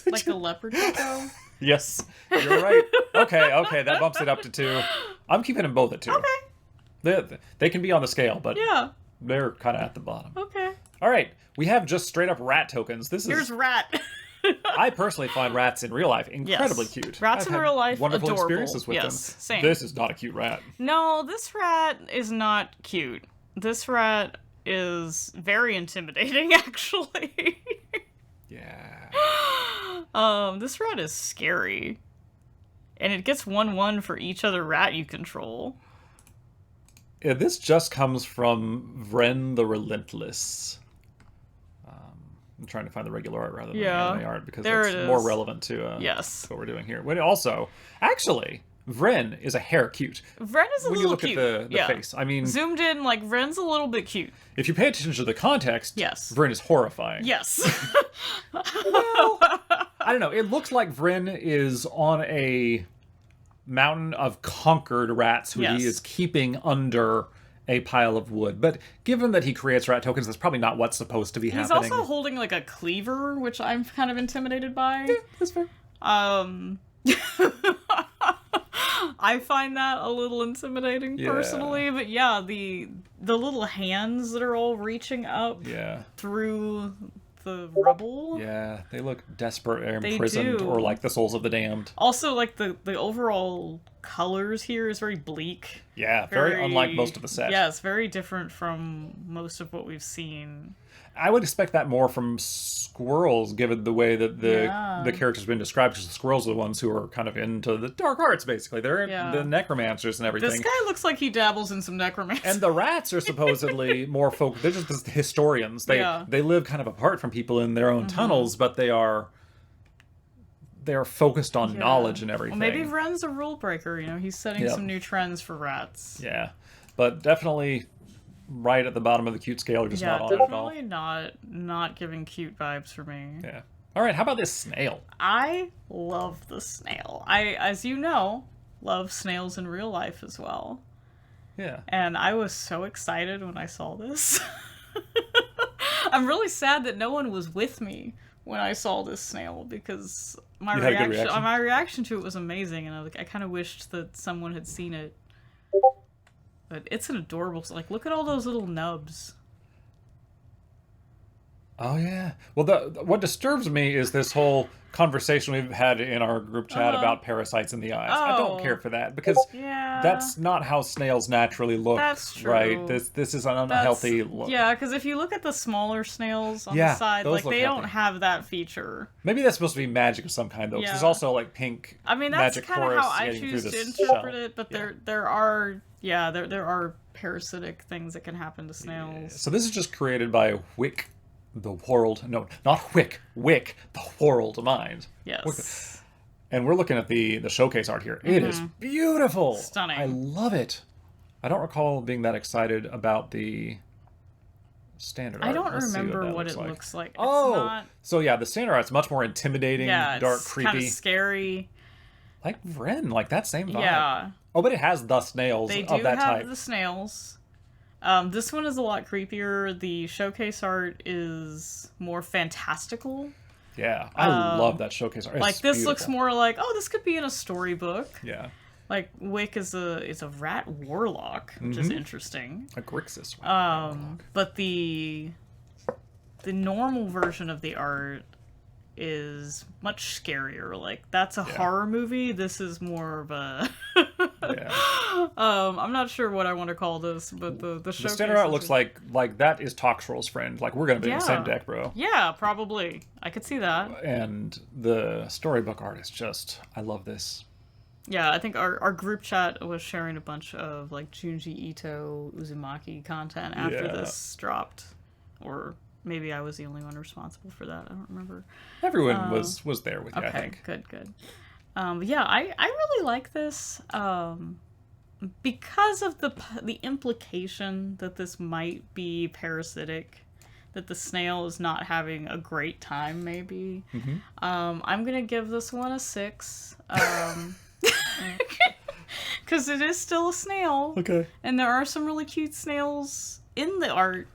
Like a leopard gecko. Yes, you're right. Okay, that bumps it up to 2. I'm keeping them both at 2. Okay. They can be on the scale, but yeah, they're kind of at the bottom. Okay. All right, we have just straight up rat tokens. Here's rat. I personally find rats in real life incredibly cute. Rats in real life, wonderful adorable. experiences with them. Same. This is not a cute rat. No, this rat is not cute. This rat is very intimidating, actually. Yeah. This rat is scary. And it gets 1/1 for each other rat you control. Yeah, this just comes from Vren the Relentless. I'm trying to find the regular art rather than the anime art because it's more relevant to what we're doing here. When also, actually, Vren is a hair cute. Vren is a when little cute. When you look at the face. I mean... Zoomed in, like, Vren's a little bit cute. If you pay attention to the context, Vren is horrifying. Yes. Well, I don't know. It looks like Vren is on a mountain of conquered rats who he is keeping under a pile of wood. But given that he creates rat tokens, that's probably not what's supposed to be happening. He's also holding, like, a cleaver, which I'm kind of intimidated by. Yeah, that's fair. I find that a little intimidating personally, but yeah, the little hands that are all reaching up through the rubble. Yeah, they look desperate or imprisoned or like the souls of the damned. Also, like the overall colors here is very bleak. Yeah, very unlike most of the set. Yeah, it's very different from most of what we've seen. I would expect that more from squirrels, given the way that the character's been described, because the squirrels are the ones who are kind of into the dark arts, basically. They're the necromancers and everything. This guy looks like he dabbles in some necromancy. And the rats are supposedly more folk. They're just the historians. They live kind of apart from people in their own tunnels, but they are focused on knowledge and everything. Well, maybe Vren's a rule breaker. You know, he's setting some new trends for rats. Yeah, but definitely right at the bottom of the cute scale, just not on it at all. Definitely not giving cute vibes for me. Yeah. All right, how about this snail? I love the snail. I, as you know, love snails in real life as well. Yeah. And I was so excited when I saw this. I'm really sad that no one was with me when I saw this snail, because my reaction to it was amazing, and I kind of wished that someone had seen it. But it's an adorable... Like, look at all those little nubs. Oh, yeah. Well, what disturbs me is this whole conversation we've had in our group chat about parasites in the eyes. I don't care for that, because that's not how snails naturally look. That's true. Right? This is an unhealthy look. Yeah, because if you look at the smaller snails on the side, like, they don't have that feature. Maybe that's supposed to be magic of some kind, though, because there's also, like, pink that's magic kind of how I choose to interpret it, but there are parasitic things that can happen to snails. Yeah. So this is just created by Wick, the world... No, not Wick. Wick, the world mind. Yes. And we're looking at the showcase art here. It is beautiful. Stunning. I love it. I don't recall being that excited about the standard art. I don't remember what it looks like. It's not... So yeah, the standard art's much more intimidating, dark, creepy. Kind of scary. Like Vren, like that same vibe. Yeah. Oh, but it has the snails of that type. They do have the snails. This one is a lot creepier. The showcase art is more fantastical. Yeah, I love that showcase art. Like, this looks more like, oh, this could be in a storybook. Yeah. Like, Wick is a rat warlock, which is interesting. A Grixis warlock. But the normal version of the art is much scarier. Like, that's a horror movie. This is more of a I'm not sure what I want to call this, but the showcase, the standard art looks like that is Toxtrol's friend. Like, we're gonna be in the same deck, bro. Yeah, probably. I could see that. And the storybook art is just, I love this. Yeah, I think our group chat was sharing a bunch of like Junji Ito Uzumaki content after this dropped, or maybe I was the only one responsible for that. I don't remember. Everyone was there with you, I think. Good. But yeah, I really like this because of the implication that this might be parasitic, that the snail is not having a great time, maybe. I'm gonna give this one a 6. Because it is still a snail. Okay. And there are some really cute snails in the art.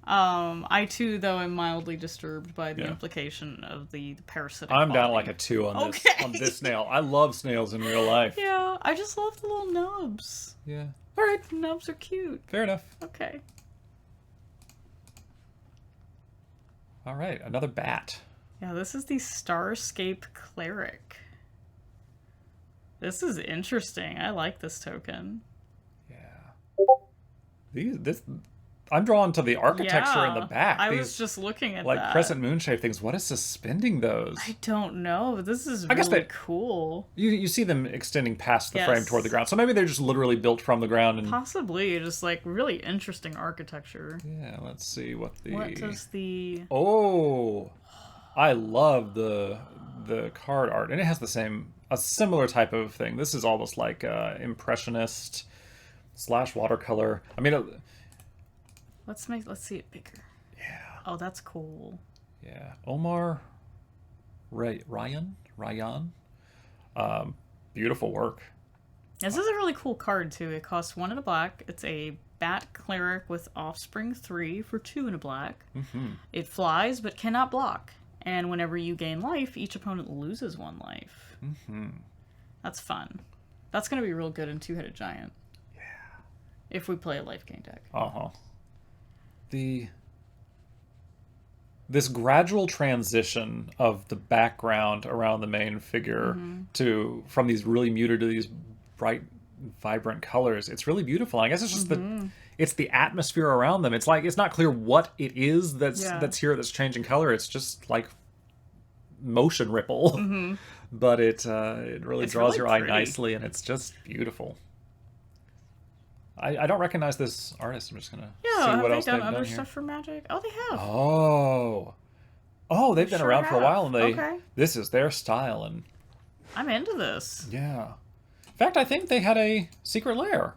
I too, though, am mildly disturbed by the implication of the parasitic I'm quality. down like a 2 on this snail. I love snails in real life. Yeah, I just love the little nubs. Yeah. All right. The nubs are cute. Fair enough. Okay. All right, another bat. Yeah, this is the Starscape Cleric. This is interesting. I like this token. Yeah. I'm drawn to the architecture in the back. I was just looking at like crescent moon shape things. What is suspending those? I don't know, but this is really cool. You see them extending past the frame toward the ground. So maybe they're just literally built from the ground. And possibly, just like really interesting architecture. Yeah, let's see what does the... Oh, I love the card art. And it has a similar type of thing. This is almost like impressionist / watercolor. I mean... Let's see it bigger. Yeah. Oh, that's cool. Yeah. Omar Ryan. Beautiful work. This is a really cool card too. It costs 1 and a black. It's a bat cleric with Offspring 3 for 2 and a black. It flies but cannot block. And whenever you gain life, each opponent loses 1 life. That's fun. That's going to be real good in Two-Headed Giant. Yeah. If we play a life gain deck. This gradual transition of the background around the main figure from these really muted to these bright, vibrant colors, it's really beautiful. I guess it's just it's the atmosphere around them. It's like it's not clear what it is that's here that's changing color. It's just like motion ripple, but it really draws your eye nicely, and it's just beautiful. I don't recognize this artist. I'm just gonna see what else they've done other here. stuff for Magic? Oh, they have. Oh, they've been around for a while, and this is their style, and I'm into this. Yeah. In fact, I think they had a secret lair,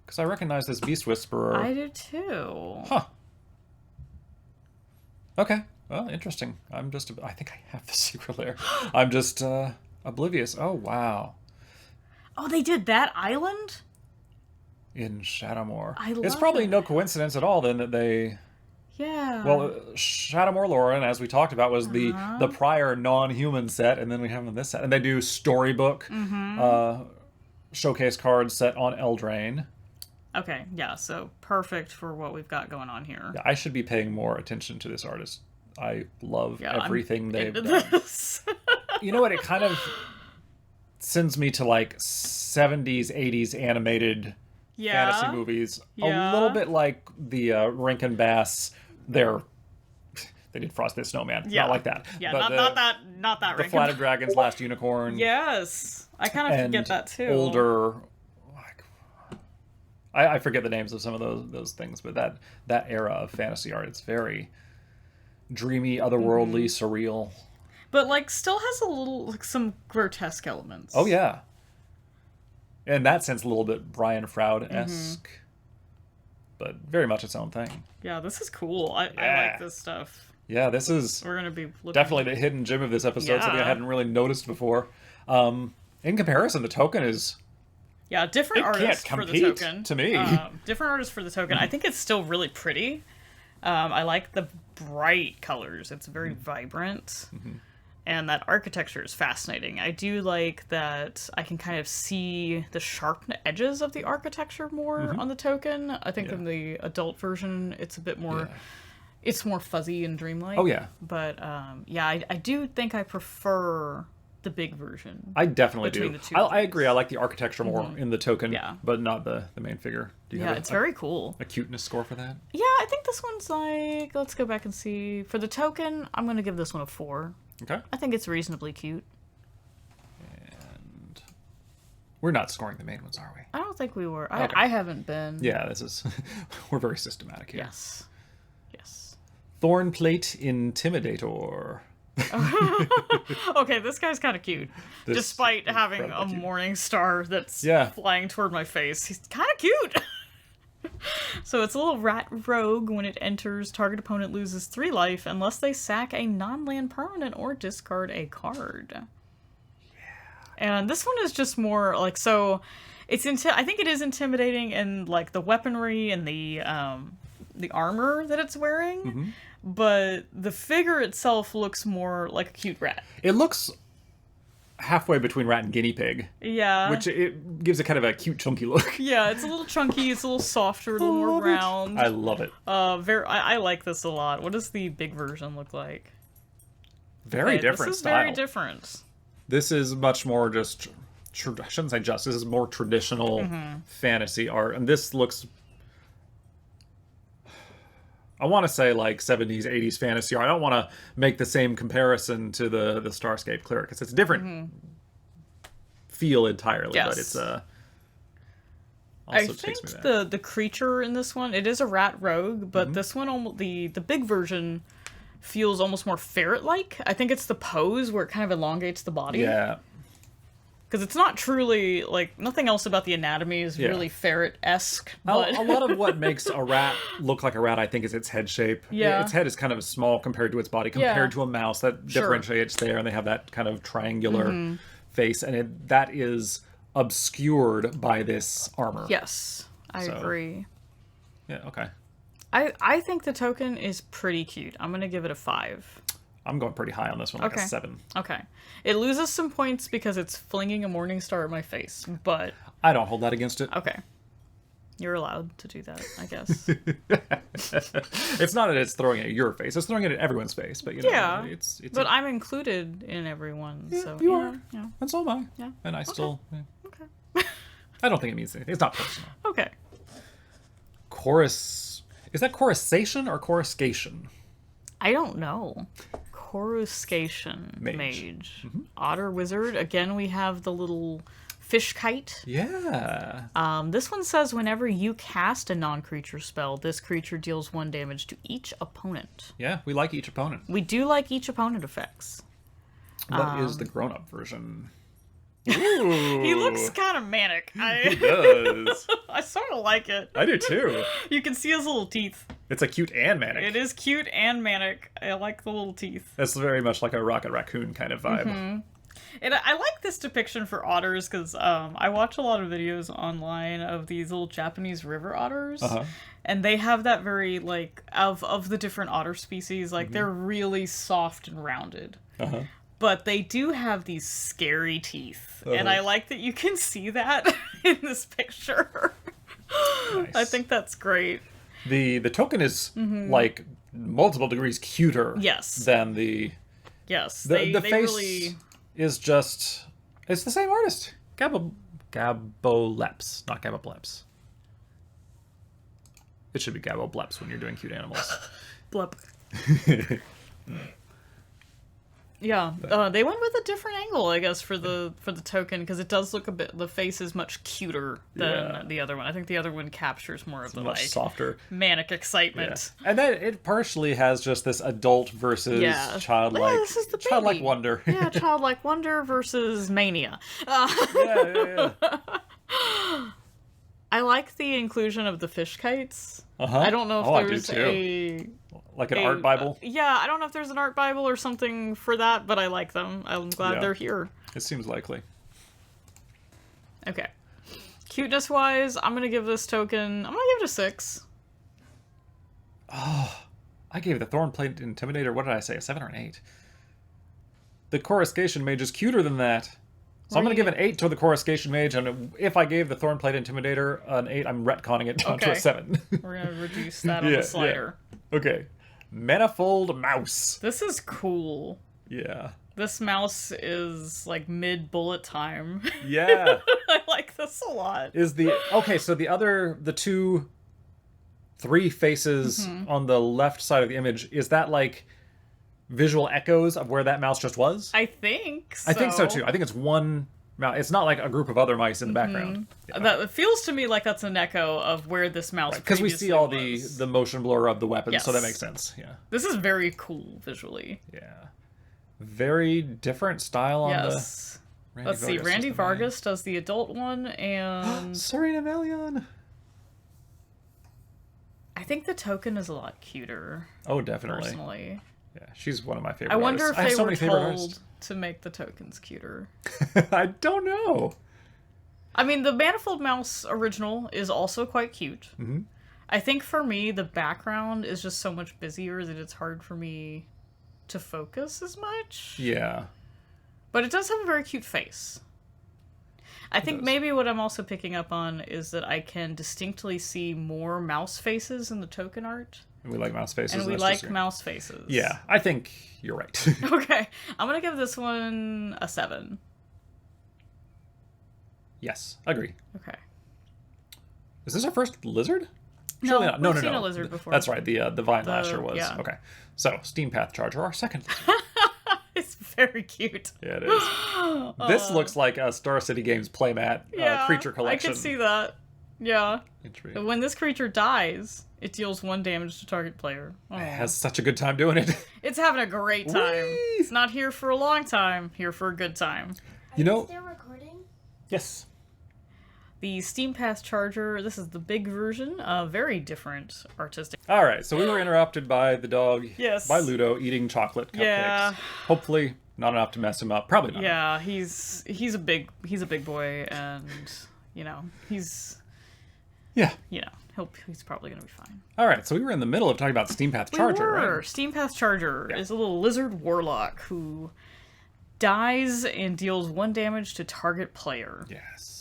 because I recognize this Beast Whisperer. I do too. Huh. Okay. Well, interesting. I think I have the secret lair. I'm just oblivious. Oh wow. Oh, they did that island? In Shadowmoor. It's probably no coincidence at all then that they... Yeah. Well, Shadowmoor Lauren, as we talked about, was the prior non-human set, and then we have them this set. And they do storybook showcase cards set on Eldraine. Okay, yeah, so perfect for what we've got going on here. Yeah, I should be paying more attention to this artist. I love everything they've done. You know what? It kind of sends me to like 70s, 80s animated... fantasy movies, a little bit like the Rankin Bass. They did Frosted Snowman, not like that. Yeah, but not that. The Flight Dragon's Last Unicorn. Yes, I kind of forget that too. Older, I forget the names of some of those things, but that era of fantasy art, it's very dreamy, otherworldly, surreal. But like, still has a little some grotesque elements. Oh yeah. In that sense, a little bit Brian Froud-esque, but very much its own thing. Yeah, this is cool. I like this stuff. Yeah, this is we're gonna be definitely the hidden gem of this episode, something I hadn't really noticed before. In comparison, the token is Yeah, different It can't artists for the compete, token. to me. Different artists for the token. I think it's still really pretty. I like the bright colors. It's very vibrant. And that architecture is fascinating. I do like that I can kind of see the sharp edges of the architecture more on the token. I think in the adult version, it's a bit more... It's more fuzzy and dreamlike. Oh, yeah. But, yeah, I do think I prefer the big version. I definitely between do. the two I agree. I like the architecture more in the token, but not the main figure. Do you have it's very cool. a cuteness score for that? Yeah, I think this one's like... Let's go back and see. For the token, I'm going to give this one a 4. Okay. I think it's reasonably cute. And we're not scoring the main ones, are we? I don't think we were. Okay. I haven't been. Yeah, this is... we're very systematic here. Yes. Yes. Thornplate Intimidator. Okay, this guy's kind of cute. This Despite having a incredibly cute. morning star that's Yeah. flying toward my face. He's kind of cute. So it's a little rat rogue. When it enters, target opponent loses 3 life unless they sack a non-land permanent or discard a card. Yeah. And this one is just more like, so it's I think it is intimidating in like the weaponry and the armor that it's wearing, but the figure itself looks more like a cute rat. It looks halfway between rat and guinea pig. Yeah. Which it gives a kind of a cute, chunky look. Yeah, it's a little chunky, it's a little softer, a little more round. I love it. I like this a lot. What does the big version look like? Very different This is style. very different. This is much more just... I shouldn't say just. This is more traditional fantasy art. And this looks... I want to say like 70s, 80s fantasy art. I don't want to make the same comparison to the Starscape Clear, because it's a different feel entirely. Yes. But it's also I takes think me back. the creature in this one, it is a rat rogue, but this one, the big version feels almost more ferret-like. I think it's the pose where it kind of elongates the body. Yeah. Because it's not truly, like, nothing else about the anatomy is really ferret-esque. But... A lot of what makes a rat look like a rat, I think, is its head shape. Yeah. Its head is kind of small compared to its body, compared to a mouse. That differentiates there, and they have that kind of triangular face, and that is obscured by this armor. Yes, I agree. Yeah, okay. I think the token is pretty cute. I'm going to give it a 5. I'm going pretty high on this one, like a 7. Okay. It loses some points because it's flinging a morning star at my face, but... I don't hold that against it. Okay. You're allowed to do that, I guess. It's not that it's throwing it at your face. It's throwing it at everyone's face, but, you know, it's but I'm included in everyone, so... You are. Yeah. And so am I. Yeah. And I still... Yeah. Okay. I don't think it means anything. It's not personal. Okay. Chorus... Is that chorusation or coruscation? I don't know. Coruscation Mage. Otter Wizard. Again, we have the little fish kite. Yeah. This one says whenever you cast a non-creature spell, this creature deals 1 damage to each opponent. Yeah, we like each opponent. We do like each opponent effects. What is the grown-up version? Ooh. He looks kind of manic. He does. I sort of like it. I do too. You can see his little teeth. It's a cute and manic. It is cute and manic. I like the little teeth. That's very much like a Rocket Raccoon kind of vibe. And I like this depiction for otters because I watch a lot of videos online of these little Japanese river otters. And they have that very, like, of the different otter species, like, they're really soft and rounded. But they do have these scary teeth. And I like that you can see that in this picture. Nice. I think that's great. The token is, like, multiple degrees cuter than the... Yes, the they face really... is just... It's the same artist. Gabobleps, not Gabobleps. It should be Gabobleps when you're doing cute animals. Blep. Yeah, they went with a different angle, I guess, for the token, because it does look a bit... The face is much cuter than the other one. I think the other one captures more of the, much like, softer manic excitement. Yeah. And then it partially has just this adult versus childlike... Yeah, this is the childlike baby. wonder. Yeah, childlike wonder versus mania. Yeah. I like the inclusion of the fish kites. I don't know if there's a... Like an art Bible? Yeah, I don't know if there's an art Bible or something for that, but I like them. I'm glad they're here. It seems likely. Okay. Cuteness-wise, I'm going to give this token... I'm going to give it a 6. Oh, I gave the Thornplate Intimidator, what did I say, a 7 or an 8? The Coruscation Mage is cuter than that. So I'm going to give an 8 to the Coruscation Mage, and if I gave the Thornplate Intimidator an 8, I'm retconning it down to a 7. We're going to reduce that on the slider. Yeah. Okay. Manifold Mouse. This is cool. Yeah. This mouse is, like, mid-bullet time. Yeah. I like this a lot. Okay, so the 3 faces on the left side of the image, is that, like, visual echoes of where that mouse just was? I think so. I think so, too. I think it's one mouse. It's not like a group of other mice in the background. Yeah. That it feels to me like that's an echo of where this mouse because we see all was. the motion blur of the weapons, so that makes sense. Yeah. This is very cool visually. Yeah. Very different style on the... Let's see. Randy Vargas does the adult one, and... Serena Melion! I think the token is a lot cuter. Oh, definitely. Personally. Yeah, she's one of my favorite I wonder artists. if they were told to make the tokens cuter. I don't know. I mean, the Manifold Mouse original is also quite cute. Mm-hmm. I think for me, the background is just so much busier that it's hard for me to focus as much. Yeah. But it does have a very cute face. I think maybe what I'm also picking up on is that I can distinctly see more mouse faces in the token art. And we like mouse faces. And we like mouse faces. Yeah, I think you're right. Okay. I'm going to give this one a 7. Yes, agree. Okay. Is this our first lizard? No, we've seen a lizard before. That's right, the Vine Lasher was. Yeah. Okay. So, Steam Path Charger, our second lizard. It's very cute. Yeah, it is. This looks like a Star City Games playmat creature collection. I can see that. Yeah. Intriguing. When this creature dies, it deals 1 damage to target player. It has such a good time doing it. It's having a great time. Whee! It's not here for a long time, here for a good time. Are you still recording? Yes. The Steam Path Charger, this is the big version, very different artistic. All right, so we were interrupted by the dog, by Ludo, eating chocolate cupcakes. Yeah. Hopefully not enough to mess him up. Probably not. Yeah, he's a big boy, and he's he's probably gonna be fine. All right, so we were in the middle of talking about Steam Path Charger, right? Steam Path Charger is a little lizard warlock who dies and deals 1 damage to target player. Yes.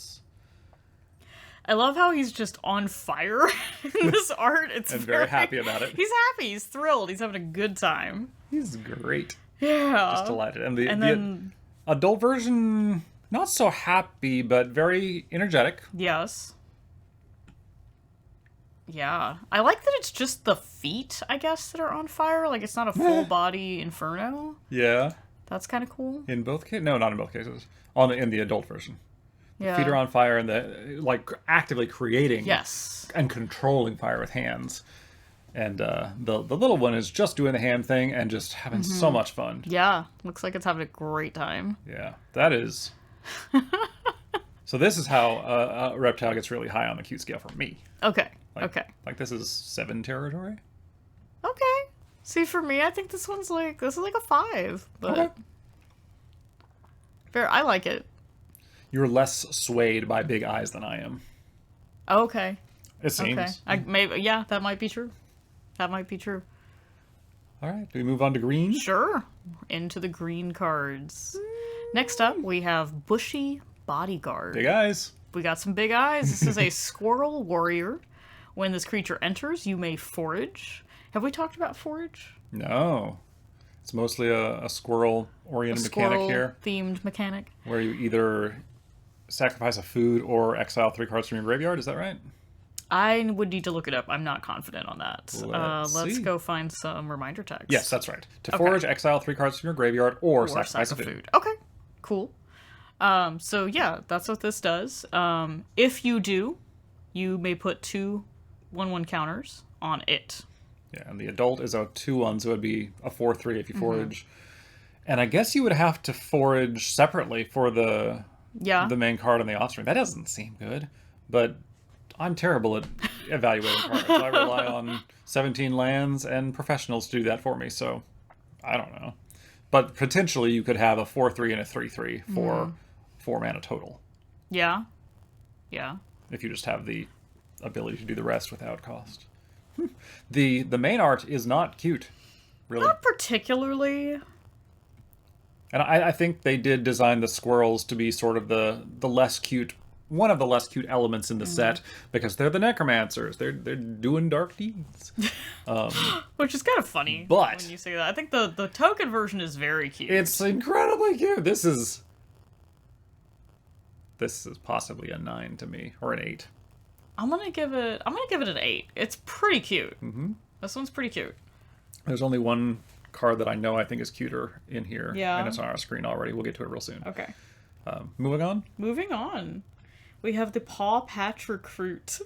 I love how he's just on fire in this art. It's very happy about it. He's happy. He's thrilled. He's having a good time. He's great. Yeah. Just delighted. And the adult version, not so happy, but very energetic. Yes. Yeah. I like that it's just the feet, I guess, that are on fire. Like, it's not a full body inferno. Yeah. That's kind of cool. In both cases? No, not in both cases. In the adult version. Yeah. The feet are on fire and actively creating and controlling fire with hands. And the little one is just doing the hand thing and just having so much fun. Yeah. Looks like it's having a great time. Yeah. That is... So this is how a reptile gets really high on the cute scale for me. Okay. Like this is 7 territory. Okay. See, for me, I think this is like a 5. But fair. I like it. You're less swayed by big eyes than I am. Okay. It seems. Okay. That might be true. That might be true. All right. Do we move on to green? Sure. Into the green cards. Next up, we have Bushy Bodyguard. Big eyes. We got some big eyes. This is a squirrel warrior. When this creature enters, you may forage. Have we talked about forage? No. It's mostly a squirrel-oriented mechanic here. Themed mechanic. Where you either sacrifice a food or exile 3 cards from your graveyard. Is that right? I would need to look it up. I'm not confident on that. Let's see. go find some reminder text. Yes, that's right. To forage, exile 3 cards from your graveyard or sacrifice a food. Okay, cool. So yeah, that's what this does. If you do, you may put 2 1/1 counters on it. Yeah, and the adult is a 2/1, so it would be a 4/3 if you forage. And I guess you would have to forage separately for the main card on the offspring. That doesn't seem good, but I'm terrible at evaluating cards. I rely on 17 lands and professionals to do that for me, so I don't know. But potentially you could have a 4/3 and a 3/3 for 4 mana total. Yeah. if you just have the ability to do the rest without cost. The main art is not cute, really. Not particularly. And I think they did design the squirrels to be sort of the less cute, one of the less cute elements in the set, because they're the necromancers. They're doing dark deeds. Which is kind of funny But when you say that. I think the token version is very cute. it's incredibly cute. This is possibly a 9 to me, or an 8. I'm gonna give it an 8. It's pretty cute. Mm-hmm. This one's pretty cute. There's only one card that I know I think is cuter in here. Yeah. And it's on our screen already. We'll get to it real soon. Okay. Moving on. Moving on. We have the Paw Patch Recruit,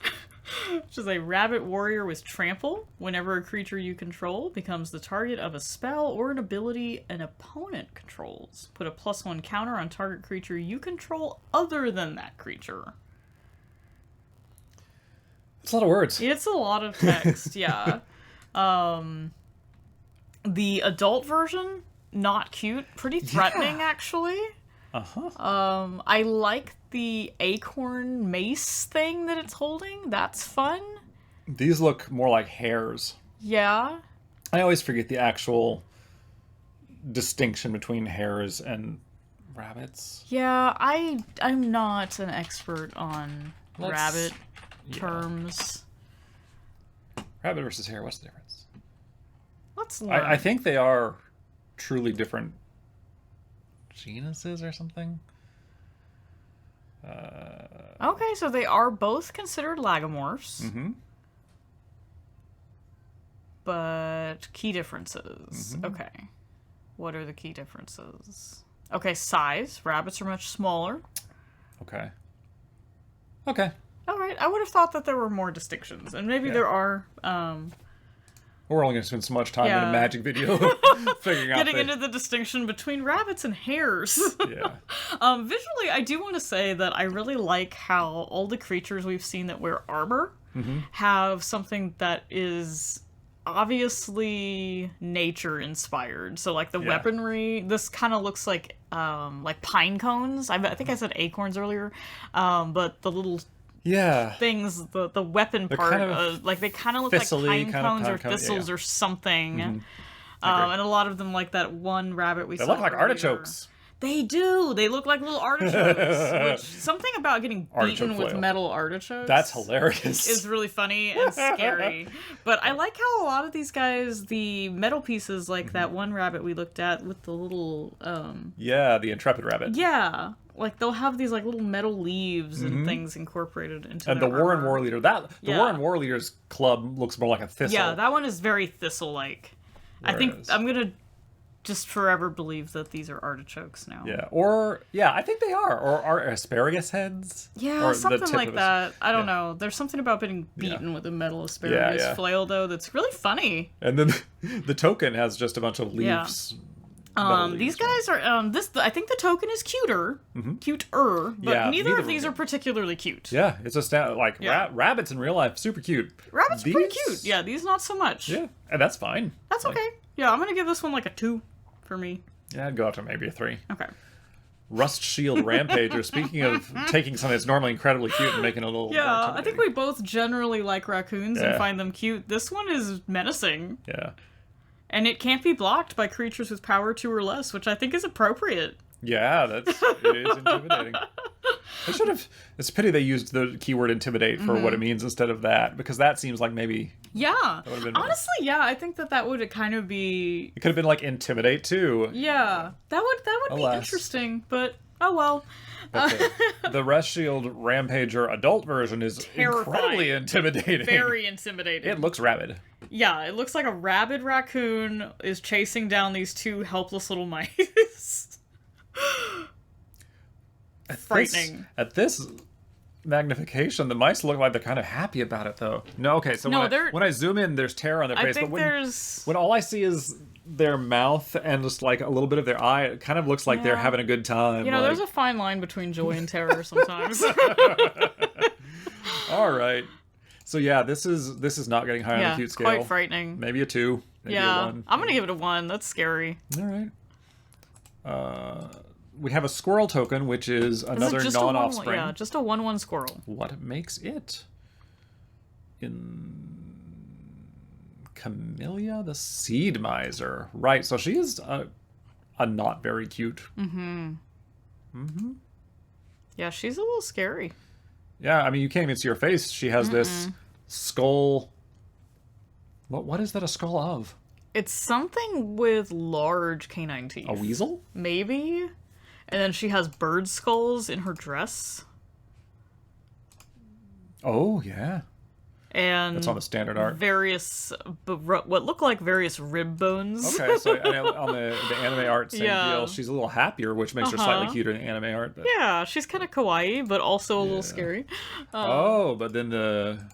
which is a rabbit warrior with trample. Whenever a creature you control becomes the target of a spell or an ability an opponent controls, put a +1 counter on target creature you control other than that creature. It's a lot of words. It's a lot of text, yeah. The adult version, not cute. Pretty threatening, actually. Uh-huh. I like the acorn mace thing that it's holding. That's fun. These look more like hares. Yeah. I always forget the actual distinction between hares and rabbits. Yeah, I'm not an expert on rabbit terms. Rabbit versus hare, what's the difference? Let's learn. I think they are truly different genuses or something. Okay, so they are both considered lagomorphs. Mm-hmm. But key differences. Mm-hmm. Okay. What are the key differences? Okay, size. Rabbits are much smaller. Okay. All right. I would have thought that there were more distinctions, and maybe there are. We're only going to spend so much time in a magic video figuring out getting into the distinction between rabbits and hares. Yeah. Visually, I do want to say that I really like how all the creatures we've seen that wear armor have something that is obviously nature inspired. So like the weaponry, this kind of looks like pine cones. I think I said acorns earlier, but the little things, the weapon part, kind of like they kind of look like pine cones or thistles or something. Mm-hmm. And a lot of them, like that one rabbit we saw. They look like earlier. artichokes. They do. They look like little artichokes. Something about getting beaten with metal artichokes. That's hilarious. Is really funny and scary. But I like how a lot of these guys, the metal pieces, like that one rabbit we looked at with the little... the intrepid rabbit. Yeah. Like, they'll have these, like, little metal leaves and things incorporated into and the armor. Warren War Leader. The Warren War Leader's club looks more like a thistle. Yeah, that one is very thistle-like. I think I'm going to just forever believe that these are artichokes now. Yeah, I think they are. Or are asparagus heads? Yeah, or something like that. I don't know. There's something about getting beaten with a metal asparagus flail, though, that's really funny. And then the token has just a bunch of leaves. These guys are I think the token is cuter, but neither of these are particularly cute. Yeah, it's just rabbits in real life, super cute. Rabbits are pretty cute. Yeah, these not so much. Yeah, and that's fine. That's okay. Yeah, I'm gonna give this one like a 2 for me. Yeah, I'd go out to maybe a 3. Okay. Rust Shield Rampager. Speaking of taking something that's normally incredibly cute and making it a little more I think we both generally like raccoons and find them cute. This one is menacing. Yeah. And it can't be blocked by creatures with power 2 or less, which I think is appropriate. Yeah, it is intimidating. It's a pity they used the keyword intimidate for what it means instead of that, because that seems like maybe... Yeah. Honestly, I think that would kind of be... It could have been like intimidate too. Yeah. That would be interesting, but oh well. The Rust Shield Rampager adult version is incredibly intimidating. Very intimidating. It looks rabid. Yeah, it looks like a rabid raccoon is chasing down these 2 helpless little mice. Frightening. At this magnification, the mice look like they're kind of happy about it, though. No, okay, so when I zoom in, there's terror on their face. But when all I see is their mouth and just like a little bit of their eye, it kind of looks like they're having a good time. You know, there's a fine line between joy and terror sometimes. All right. So yeah, this is not getting high on the cute scale. Quite frightening. Maybe a 2. Maybe a 1. I'm gonna give it a 1. That's scary. All right. we have a squirrel token, which is another non-offspring. Yeah, just a 1/1 squirrel. What makes it in Camellia, the Seed Miser? Right, so she is a not very cute. Yeah, she's a little scary. Yeah, I mean, you can't even see her face. She has this skull. What is that a skull of? It's something with large canine teeth. A weasel? Maybe. And then she has bird skulls in her dress. Oh, yeah. And That's on the standard art. Various, what look like various rib bones. Okay, so on the anime art, same deal. She's a little happier, which makes her slightly cuter in anime art. But... Yeah, she's kind of kawaii, but also a little scary. But then the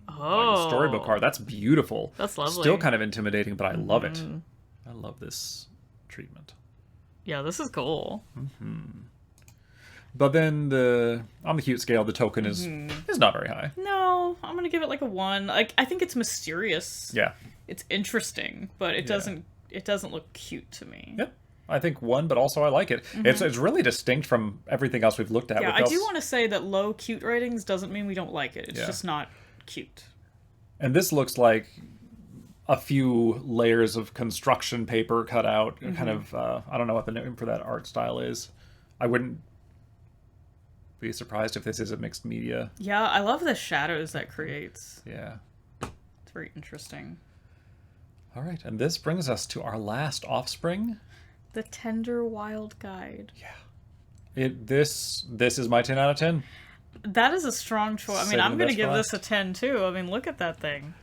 storybook art, that's beautiful. That's lovely. Still kind of intimidating, but I love it. I love this treatment. Yeah, this is cool. But then on the cute scale, the token is not very high. No, I'm gonna give it like a 1. Like, I think it's mysterious. Yeah. It's interesting, but it doesn't look cute to me. Yep. I think 1, but also I like it. It's really distinct from everything else we've looked at. Yeah, I do want to say that low cute ratings doesn't mean we don't like it. It's just not cute. And this looks like a few layers of construction paper cut out. Kind of, I don't know what the name for that art style is. I wouldn't be surprised if this is a mixed media. Yeah, I love the shadows that creates. Yeah. It's very interesting. All right, and this brings us to our last offspring. The Tender Wild Guide. Yeah. This is my 10 out of 10. That is a strong choice. I mean, Saving I'm going to the give best this a 10 too. I mean, look at that thing.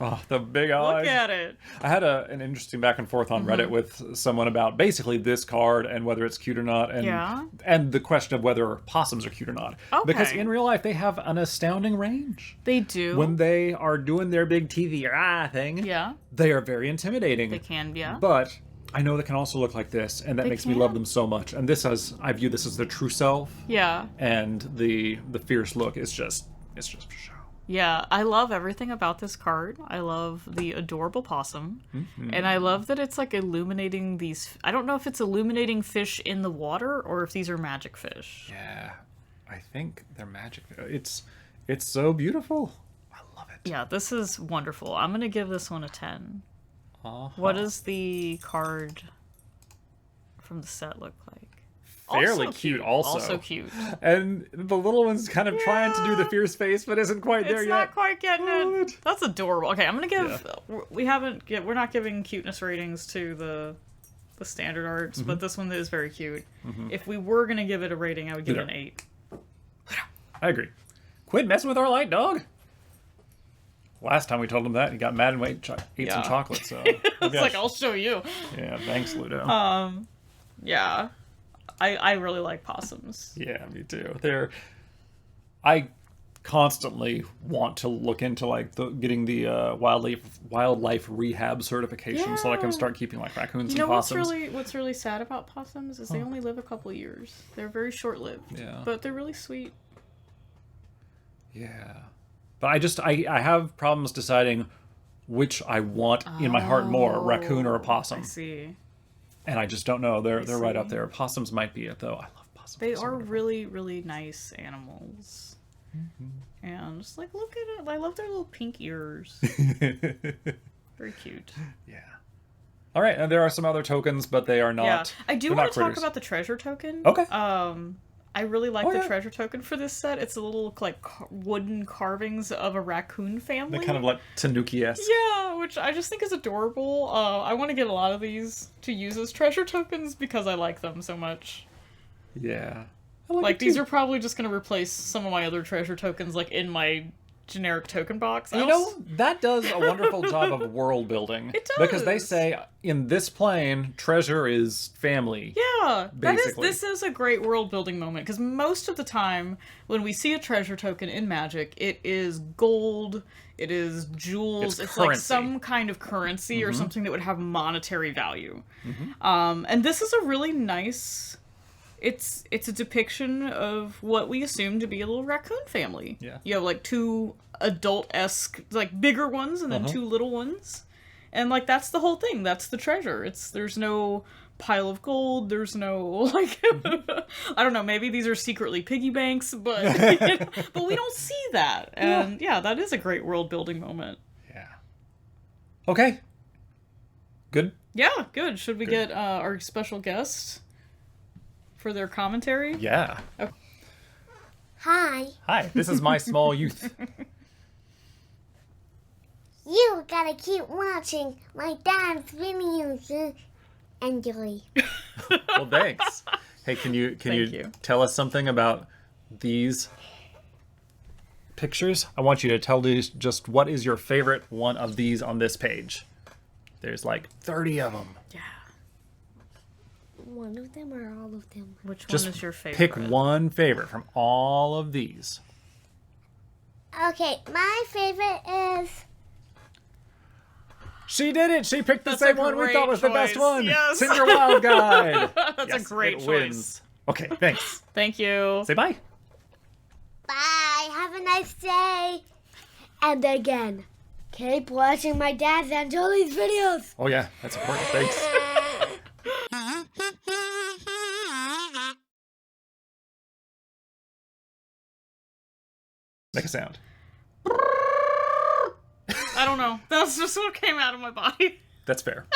Oh, the big eyes. Look at it. I had an interesting back and forth on Reddit with someone about basically this card and whether it's cute or not, and the question of whether possums are cute or not. Okay. Because in real life, they have an astounding range. They do. When they are doing their big TV thing, they are very intimidating. They can, But I know they can also look like this, and that makes me love them so much. And I view this as their true self. Yeah. And the fierce look is just for show. Yeah, I love everything about this card. I love the adorable possum. And I love that it's like illuminating these... I don't know if it's illuminating fish in the water or if these are magic fish. Yeah, I think they're magic. It's so beautiful. I love it. Yeah, this is wonderful. I'm going to give this one a 10. What does the card from the set look like? Fairly cute also. Also cute. And the little one's kind of trying to do the fierce face, but isn't quite there yet. It's not quite getting it. That's adorable. Okay, I'm gonna give... We're not giving cuteness ratings to the standard arts, but this one is very cute. If we were gonna give it a rating, I would give it an 8. I agree. Quit messing with our light dog. Last time we told him that, he got mad and ate some chocolate. So it's like, I'll show you. Yeah, thanks, Ludo. Yeah. I really like possums. Yeah, me too. I constantly want to look into like getting the wildlife rehab certification so I can start keeping like raccoons and possums. What's really sad about possums is they only live a couple years. They're very short-lived. Yeah. But they're really sweet. Yeah. But I have problems deciding which I want in my heart more, a raccoon or a possum. I see. And I just don't know. They're right up there. Possums might be it, though. I love possums. They are really, really nice animals. And just like, look at it. I love their little pink ears. Very cute. Yeah. All right, and there are some other tokens, but they are not. Yeah, I do want to talk about the treasure token. Okay. I really like the treasure token for this set. It's a little like wooden carvings of a raccoon family. They kind of like Tanuki-esque. Yeah, which I just think is adorable. I want to get a lot of these to use as treasure tokens because I like them so much. Yeah. Like these are probably just going to replace some of my other treasure tokens like in my generic token box. You know, that does a wonderful job of world building. It does. Because they say, in this plane, treasure is family. Yeah. Basically. This is a great world building moment. Because most of the time, when we see a treasure token in Magic, it is gold, it is jewels, it's like some kind of currency or something that would have monetary value. And this is a really nice... It's a depiction of what we assume to be a little raccoon family. Yeah. You have like two adult-esque, like bigger ones and then two little ones. And, like, that's the whole thing. That's the treasure. There's no pile of gold. There's no, like, I don't know, maybe these are secretly piggy banks, but, but we don't see that. And, yeah, that is a great world-building moment. Yeah. Okay. Good? Yeah, good. Should we get our special guest for their commentary? Yeah. Okay. Hi. Hi, this is my small youth. You gotta keep watching my dad's videos. Enjoy. Well, thanks. Hey, can you Thank you. tell us something about these pictures? I want you to tell us just what is your favorite one of these on this page. There's like 30 of them. Yeah. One of them or all of them? Which Just one is your favorite? pick one favorite from all of these. Okay, my favorite is... She did it! She picked the That's same a one we great thought was the best choice. one! Yes. Cinder Wild Guide! That's Yes, a great it choice. wins. Okay, thanks. Thank you. Say bye. Bye, have a nice day. And again, keep watching my dad's and Jolie's videos. Oh yeah, that's important. Thanks. Make a sound. I don't know. That's just what came out of my body. That's fair.